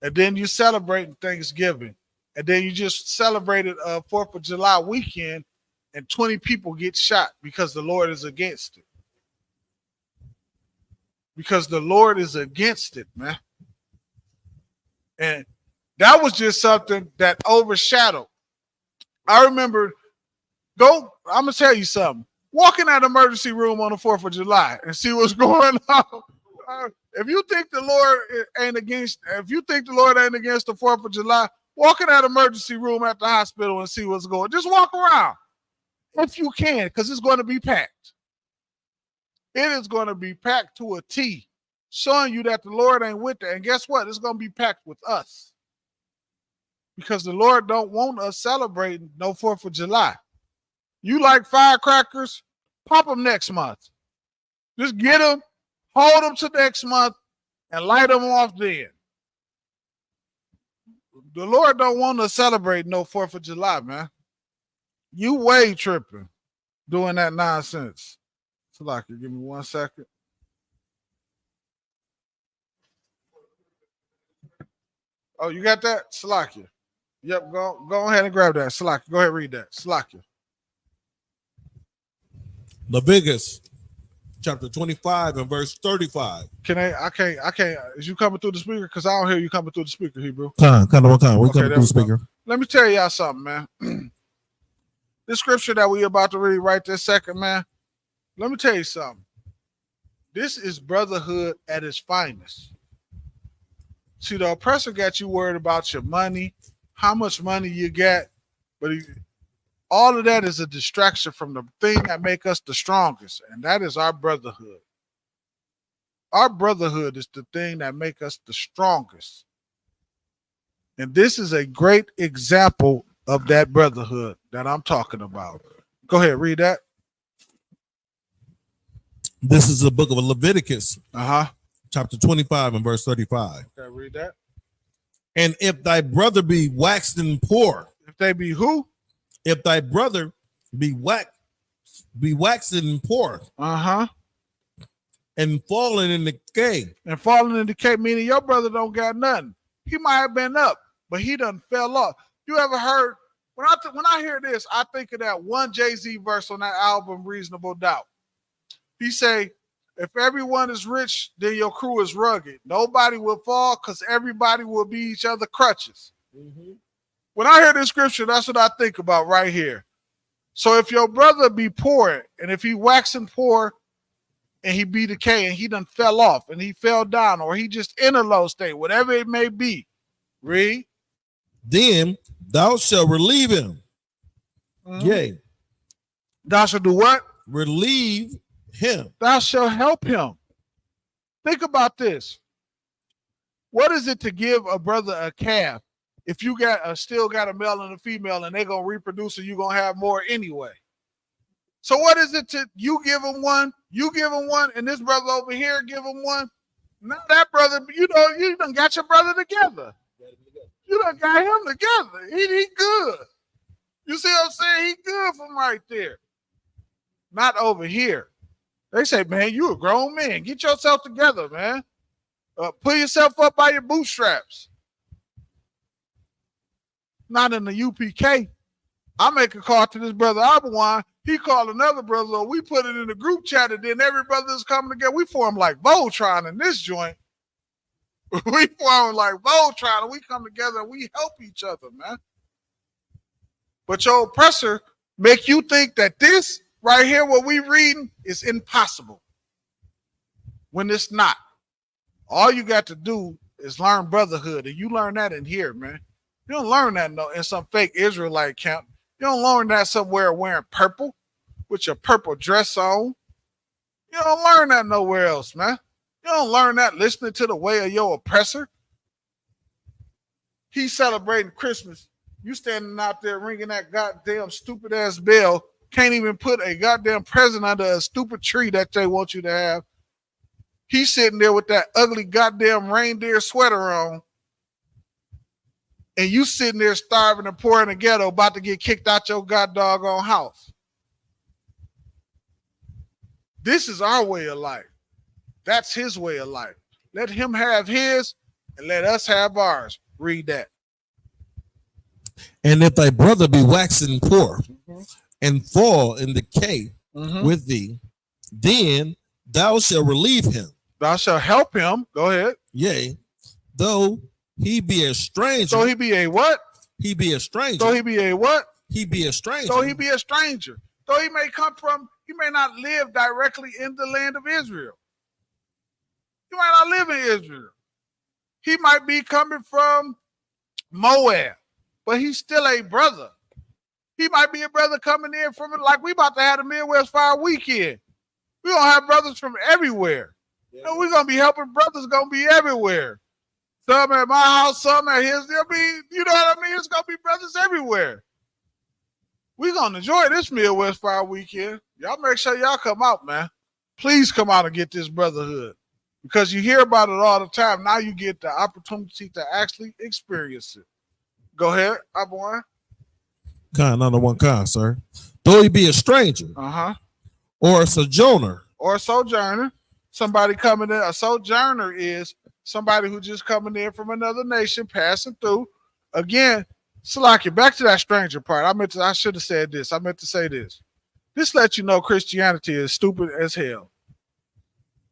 J: And then you celebrate Thanksgiving. And then you just celebrated 4th of July weekend and 20 people get shot because the Lord is against it. Because the Lord is against it, man. And that was just something that overshadowed. I remember, I'm going to tell you something. Walking out of the emergency room on the 4th of July and see what's going on. If you think the Lord ain't against the 4th of July, walking out of the emergency room at the hospital and see what's going on. Just walk around if you can, because it's going to be packed. It is going to be packed to a T, showing you that the Lord ain't with it. And guess what? It's going to be packed with us. Because the Lord don't want us celebrating no 4th of July. You like firecrackers? Pop them next month. Just get them, hold them to next month, and light them off then. The Lord don't want us celebrating no 4th of July, man. You way tripping doing that nonsense. Salakia, give me 1 second. Oh, you got that? Salakia. Yep, go ahead and grab that. Salakia, go ahead and read that. Salakia.
K: Leviticus chapter 25 and verse 35.
J: I can't. Is you coming through the speaker? Because I don't hear you coming through the speaker, Hebrew.
K: Come. We
J: Okay,
K: coming through the speaker.
J: Let me tell y'all something, man. This scripture that we about to read right this second, man. Let me tell you something. This is brotherhood at its finest. See, the oppressor got you worried about your money, how much money you got, but all of that is a distraction from the thing that make us the strongest, and that is our brotherhood. Our brotherhood is the thing that make us the strongest. And this is a great example of that brotherhood that I'm talking about. Go ahead, read that.
K: This is the book of Leviticus.
J: Uh-huh.
K: Chapter 25 and verse 35.
J: Okay, read that.
K: And if thy brother be waxen poor.
J: If they be who?
K: If thy brother be waxen poor.
J: Uh-huh.
K: And falling in decay.
J: And falling in decay, meaning your brother don't got nothing. He might have been up, but he done fell off. You ever heard, when I hear this, I think of that one Jay-Z verse on that album, Reasonable Doubt. He say, if everyone is rich, then your crew is rugged. Nobody will fall because everybody will be each other crutches. Mm-hmm. When I hear this scripture, that's what I think about right here. So if your brother be poor, and if he waxing poor, and he be decaying, he done fell off, and he fell down, or he just in a low state, whatever it may be, read.
K: Then thou shalt relieve him.
J: Mm-hmm.
K: Yea.
J: Thou shalt do what?
K: Relieve him.
J: Thou shalt help him. Think about this. What is it to give a brother a calf if you still got a male and a female and they're going to reproduce and you're going to have more anyway? So what is it to you give him one, and this brother over here give him one? Now that brother, you done got your brother together. You done got him together. He good. You see what I'm saying? He good from right there. Not over here. They say, man, you a grown man. Get yourself together, man. Pull yourself up by your bootstraps. Not in the UPK. I make a call to this brother Abawan. He called another brother. We put it in the group chat, and then every brother is coming together. We form like Voltron in this joint. We form like Voltron, and we come together and we help each other, man. But your oppressor make you think that this right here, what we reading, is impossible. When it's not. All you got to do is learn brotherhood, and you learn that in here, man. You don't learn that in some fake Israelite camp. You don't learn that somewhere wearing purple with your purple dress on. You don't learn that nowhere else, man. You don't learn that listening to the way of your oppressor. He's celebrating Christmas. You standing out there ringing that goddamn stupid ass bell. Can't even put a goddamn present under a stupid tree that they want you to have. He's sitting there with that ugly goddamn reindeer sweater on. And you sitting there starving and poor in the ghetto about to get kicked out your goddamn house. This is our way of life. That's his way of life. Let him have his and let us have ours. Read that.
K: And if thy brother be waxing poor and fall in decay with thee, then thou shalt relieve him.
J: Thou shalt help him. Go ahead.
K: Yea, though he be a stranger.
J: So he be a what?
K: He be a stranger.
J: So he be a what?
K: He be a stranger.
J: So he be a stranger. Though he may come from, he may not live directly in the land of Israel. He might not live in Israel. He might be coming from Moab, but he's still a brother. He might be a brother coming in from it, like we about to have the Midwest Fire Weekend. We're going to have brothers from everywhere. Yeah. And we're going to be helping brothers going to be everywhere. Some at my house, some at his. There'll be, you know what I mean? It's going to be brothers everywhere. We're going to enjoy this Midwest Fire Weekend. Y'all make sure y'all come out, man. Please come out and get this brotherhood. Because you hear about it all the time. Now you get the opportunity to actually experience it. Go ahead, Abuan.
K: Kind, not one kind, sir. Though he be a stranger. Or a sojourner.
J: Or a sojourner. Somebody coming in. A sojourner is somebody who just coming in from another nation, passing through. Again, Salaki, back to that stranger part. I should have said this. I meant to say this. This lets you know Christianity is stupid as hell.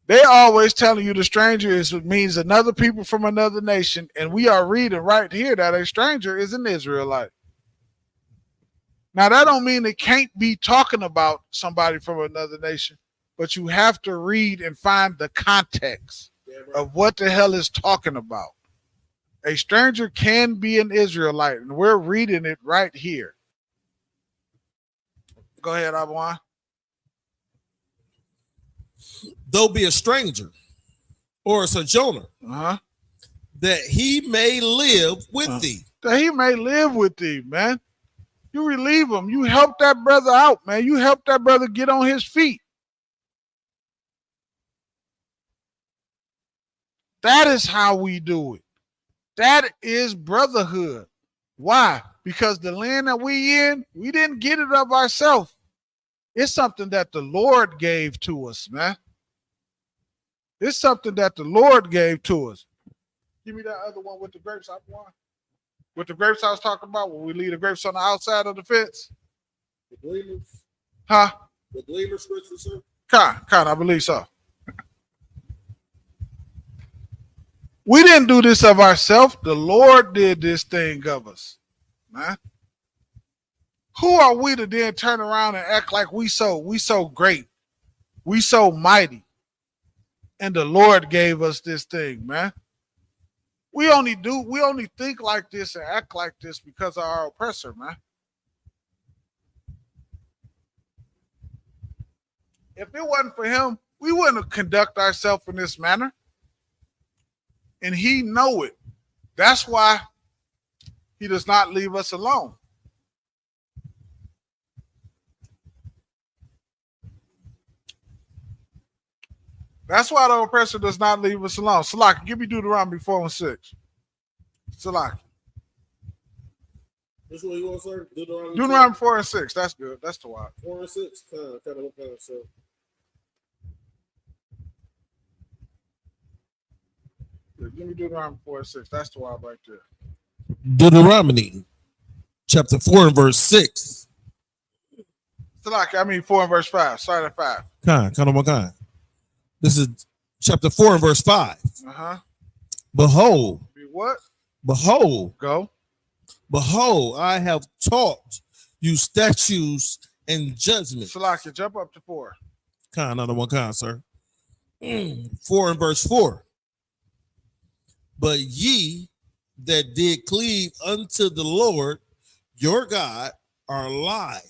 J: They always telling you the stranger means another people from another nation, and we are reading right here that a stranger is an Israelite. Now, that don't mean it can't be talking about somebody from another nation, but you have to read and find the context of what the hell is talking about. A stranger can be an Israelite, and we're reading it right here. Go ahead, Abuan.
K: Though be a stranger or a sojourner, that he may live with thee.
J: That he may live with thee, man. You relieve him. You help that brother out, man. You help that brother get on his feet. That is how we do it. That is brotherhood. Why? Because the land that we in, we didn't get it of ourselves. It's something that the Lord gave to us, man. It's something that the Lord gave to us. Give me that other one with the grapes I want. With the grapes I was talking about, when we leave the grapes on the outside of the fence.
K: The gleaners?
J: Huh?
K: The gleaner scripture, sir?
J: Kind, I believe so. We didn't do this of ourselves. The Lord did this thing of us, man. Who are we to then turn around and act like we so great, we so mighty, and the Lord gave us this thing, man? We only think like this and act like this because of our oppressor, man. If it wasn't for him, we wouldn't conduct ourselves in this manner. And he know it. That's why he does not leave us alone. That's why the oppressor does not leave us alone. Salaki, give me Deuteronomy 4:6. Salaki.
K: Which one you want, sir?
J: Deuteronomy 4:6. That's good. That's the one.
K: 4 and 6. Kind of what kind of, sir.
J: Give me Deuteronomy 4:6. That's the one right there.
K: Deuteronomy chapter 4 and verse 6.
J: Salaki, I mean 4 and verse 5. Sorry, at 5.
K: Kind of what kind. This is chapter 4 and verse 5. Behold,
J: Be what?
K: behold,
J: Go.
K: behold, I have taught you statutes and judgments.
J: Salaki, jump up to 4.
K: Kind, another one, kind, sir. 4 and verse 4. But ye that did cleave unto the Lord your God are alive,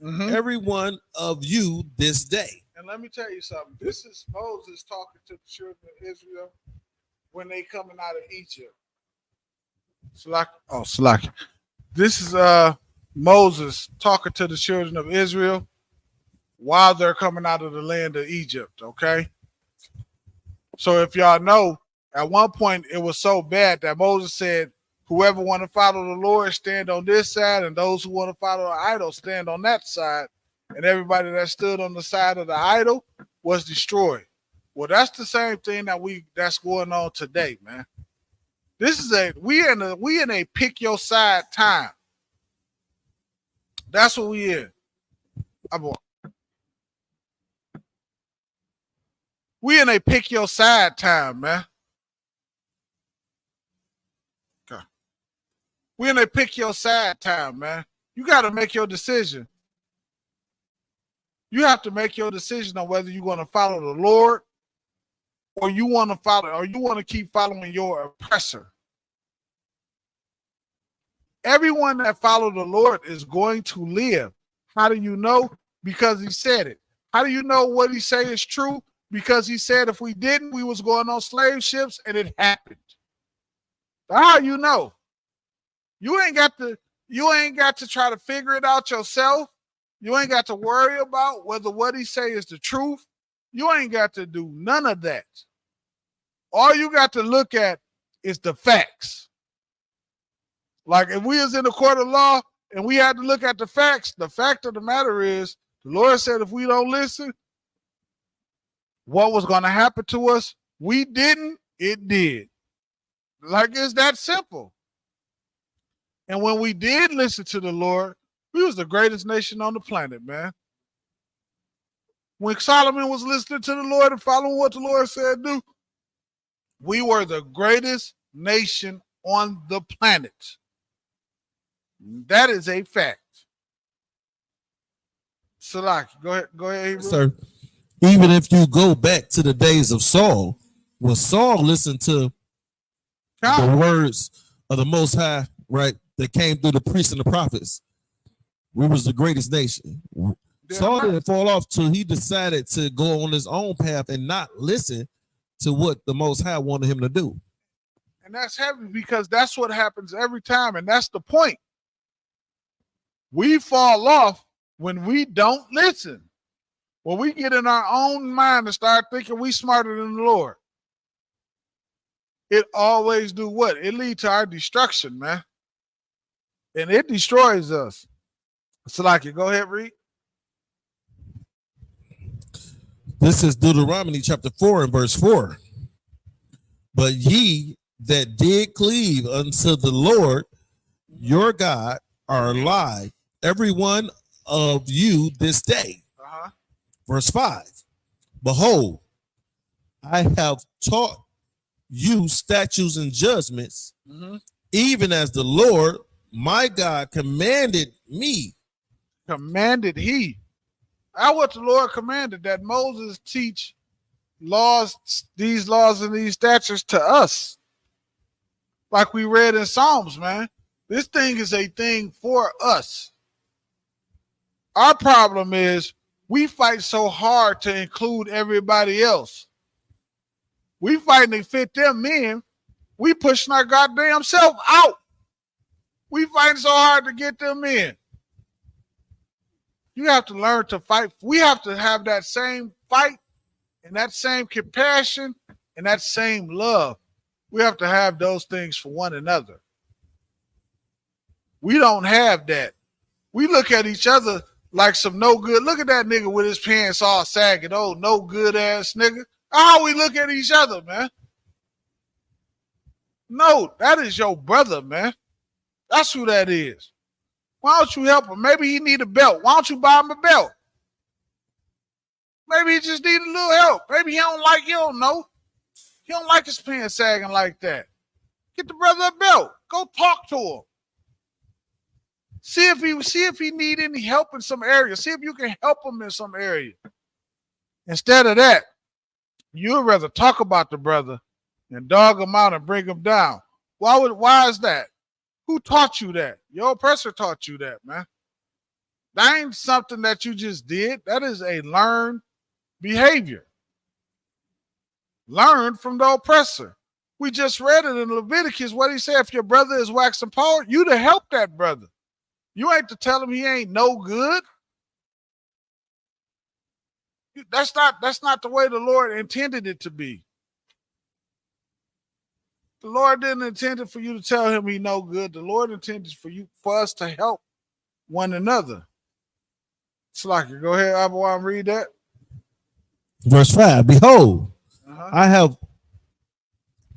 K: every one of you this day.
J: And let me tell you something. This is Moses talking to the children of Israel when they coming out of Egypt. Salaki. This is Moses talking to the children of Israel while they're coming out of the land of Egypt, okay? So if y'all know, at one point it was so bad that Moses said, whoever want to follow the Lord, stand on this side, and those who want to follow the idol, stand on that side. And everybody that stood on the side of the idol was destroyed. Well, that's the same thing that's going on today, man. This is we in a pick your side time. That's what we in. We in a pick your side time, man. Okay. We in a pick your side time, man. You got to make your decision. You have to make your decision on whether you're going to follow the Lord or you want to keep following your oppressor. Everyone that follows the Lord is going to live. How do you know? Because he said it. How do you know what he say is true? Because he said if we didn't, we was going on slave ships, and it happened. How you know? You ain't got to try to figure it out yourself. You ain't got to worry about whether what he say is the truth. You ain't got to do none of that. All you got to look at is the facts. Like if we was in the court of law and we had to look at the facts, the fact of the matter is the Lord said if we don't listen, what was going to happen to us? We didn't, it did. Like it's that simple. And when we did listen to the Lord, we was the greatest nation on the planet, man. When Solomon was listening to the Lord and following what the Lord said do, we were the greatest nation on the planet. That is a fact. Salaki, go ahead, Hebrew.
K: Sir, even if you go back to the days of Saul, when Saul listened to the words of the Most High, right, that came through the priests and the prophets, we was the greatest nation. Saul didn't fall off till he decided to go on his own path and not listen to what the Most High wanted him to do.
J: And that's heavy because that's what happens every time, and that's the point. We fall off when we don't listen. When we get in our own mind and start thinking we smarter than the Lord. It always do what? It leads to our destruction, man. And it destroys us. Salaki, go ahead, read.
K: This is Deuteronomy chapter 4 and verse 4. But ye that did cleave unto the Lord your God are alive, every one of you this day. Verse 5. Behold, I have taught you statutes and judgments, even as the Lord my God commanded me.
J: Commanded he. That's what the Lord commanded, that Moses teach these laws and these statutes to us. Like we read in Psalms, man. This thing is a thing for us. Our problem is we fight so hard to include everybody else. We fighting to fit them in. We pushing our goddamn self out. We fighting so hard to get them in. You have to learn to fight. We have to have that same fight and that same compassion and that same love. We have to have those things for one another. We don't have that. We look at each other like some no good. Look at that nigga with his pants all sagging. Oh, no good ass nigga. How we look at each other, man? No, that is your brother, man. That's who that is. Why don't you help him? Maybe he need a belt. Why don't you buy him a belt? Maybe he just need a little help. Maybe he don't like you, don't know. He don't like his pants sagging like that. Get the brother a belt. Go talk to him. See if he need any help in some area. See if you can help him in some area. Instead of that, you'd rather talk about the brother and dog him out and bring him down. Why is that? Who taught you that? Your oppressor taught you that, man. That ain't something that you just did. That is a learned behavior. Learned from the oppressor. We just read it in Leviticus what he said. If your brother is waxing poor, you to help that brother. You ain't to tell him he ain't no good. That's not the way the Lord intended it to be. The Lord didn't intend it for you to tell him he no good. The Lord intended for us to help one another. Slacker, go ahead, Abu, and read that.
K: Verse 5. Behold,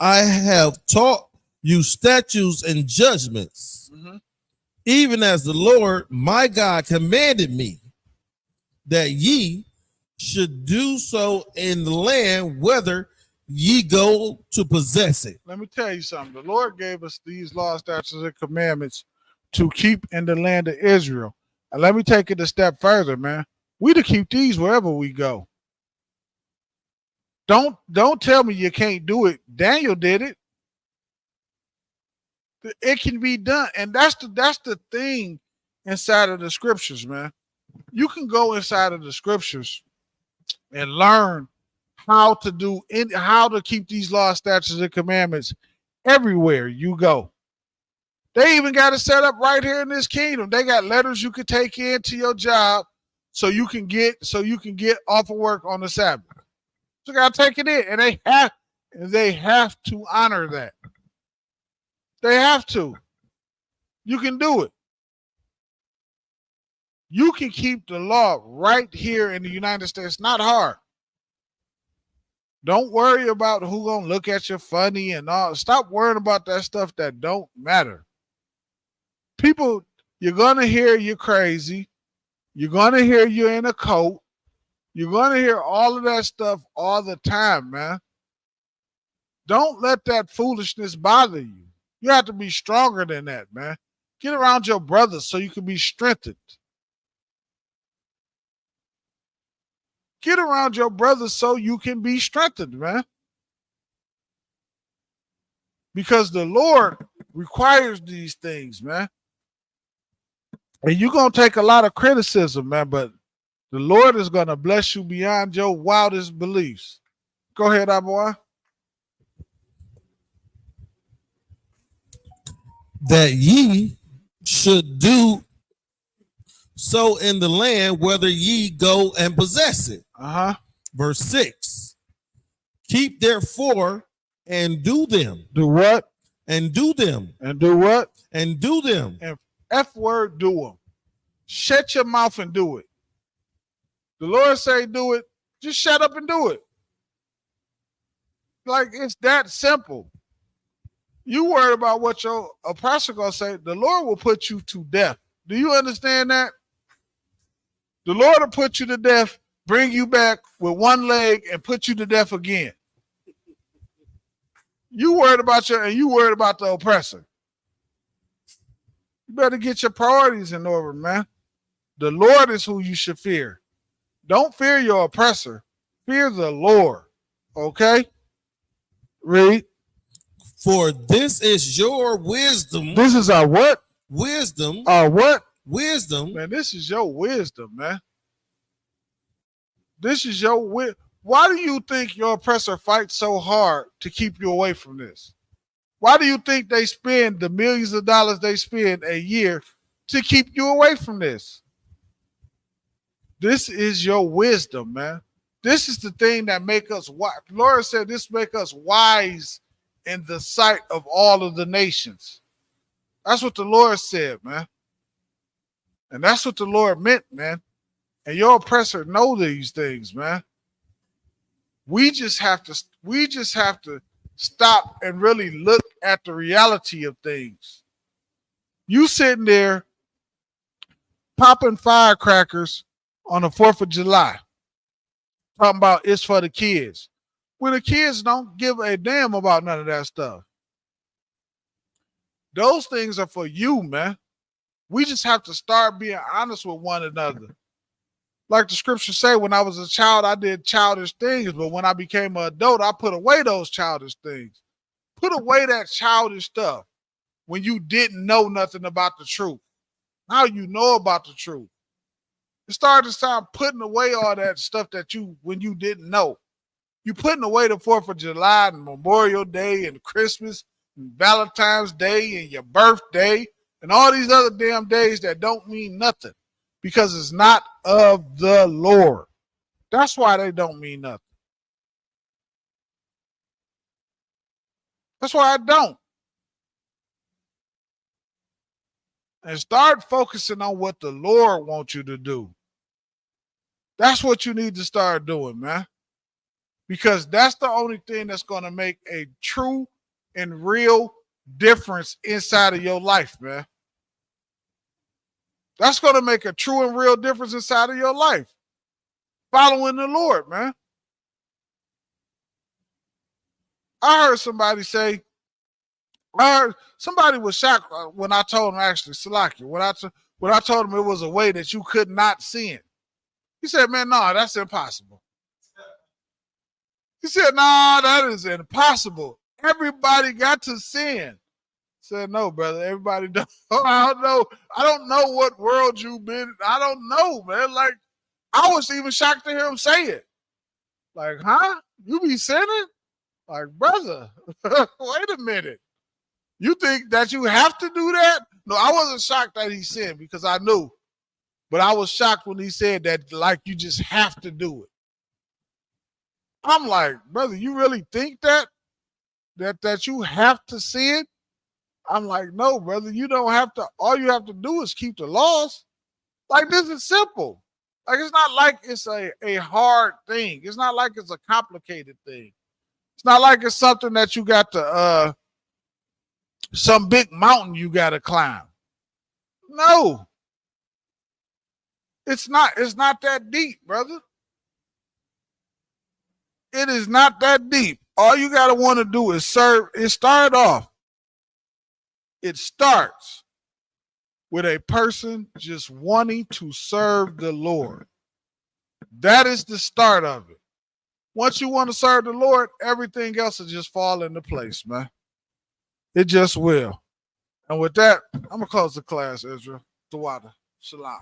K: I have taught you statutes and judgments, even as the Lord my God commanded me, that ye should do so in the land whether ye go to possess it.
J: Let me tell you something. The Lord gave us these laws, statutes, and commandments to keep in the land of Israel. And let me take it a step further, man. We to keep these wherever we go. Don't tell me you can't do it. Daniel did it. It can be done. And that's the thing inside of the scriptures, man. You can go inside of the scriptures and learn how to keep these laws, statutes, and commandments everywhere you go. They even got it set up right here in this kingdom. They got letters you could take into your job so you can get off of work on the Sabbath. So you gotta take it in, and they have to honor that. They have to. You can do it. You can keep the law right here in the United States. Not hard. Don't worry about who gonna look at you funny and all. Stop worrying about that stuff that don't matter. People, you're gonna hear you're crazy. You're gonna hear you're in a cult. You're gonna hear all of that stuff all the time, man. Don't let that foolishness bother you. You have to be stronger than that, man. Get around your brothers so you can be strengthened. Get around your brothers so you can be strengthened, man. Because the Lord requires these things, man. And you're going to take a lot of criticism, man, but the Lord is going to bless you beyond your wildest beliefs. Go ahead, Abu.
K: That ye should do so in the land whether ye go and possess it. Verse 6. Keep therefore and do them.
J: Do what?
K: And do them.
J: And do what?
K: And do them.
J: And F word, do them. Shut your mouth and do it. The Lord say do it. Just shut up and do it. Like, it's that simple. You worry about what your oppressor gonna say. The Lord will put you to death. Do you understand that? The Lord will put you to death, bring you back with one leg, and put you to death again. You worried about the oppressor. You better get your priorities in order, man. The Lord is who you should fear. Don't fear your oppressor. Fear the Lord. Okay? Read.
K: For this is your wisdom.
J: This is our what?
K: Wisdom.
J: Our what?
K: Wisdom.
J: Man, this is your wisdom, man. This is your wisdom. Why do you think your oppressor fights so hard to keep you away from this? Why do you think they spend the millions of dollars they spend a year to keep you away from this? This is your wisdom, man. This is the thing that make us wise. Lord said this make us wise in the sight of all of the nations. That's what the Lord said, man. And that's what the Lord meant, man. And your oppressor know these things, man. We just have to stop and really look at the reality of things. You sitting there popping firecrackers on the 4th of July, talking about it's for the kids. when the kids don't give a damn about none of that stuff. Those things are for you, man. We just have to start being honest with one another. Like the scriptures say, when I was a child, I did childish things, but when I became an adult, I put away those childish things. Put away that childish stuff when you didn't know nothing about the truth. Now you know about the truth. It started to start putting away all that stuff that when you didn't know. You putting away the 4th of July and Memorial Day and Christmas and Valentine's Day and your birthday and all these other damn days that don't mean nothing because it's not of the Lord. That's why they don't mean nothing. That's why I don't. And start focusing on what the Lord wants you to do. That's what you need to start doing, man. Because that's the only thing that's going to make a true and real difference inside of your life, man. That's going to make a true and real difference inside of your life. Following the Lord, man. I heard somebody say, somebody was shocked when I told him, actually, Salaki, when I told him it was a way that you could not sin. He said, man, no, that's impossible. He said, no, that is impossible. Everybody got to sin. I said, no, brother, everybody don't. I don't know what world you've been. I don't know, man. Like, I was even shocked to hear him say it. Like, huh? You be sinning? Like, brother, wait a minute. You think that you have to do that? No, I wasn't shocked that he sinned because I knew. But I was shocked when he said that, like, you just have to do it. I'm like, brother, you really think that you have to sin? I'm like, no, brother, you don't have to. All you have to do is keep the laws. Like, this is simple. Like, it's not like it's a hard thing. It's not like it's a complicated thing. It's not like it's something that you got to, some big mountain you got to climb. No. It's not that deep, brother. It is not that deep. All you got to want to do is serve. It starts with a person just wanting to serve the Lord. That is the start of it. Once you want to serve the Lord, everything else will just fall into place, man. It just will. And with that, I'm going to close the class, Israel. Tawada. Shalom.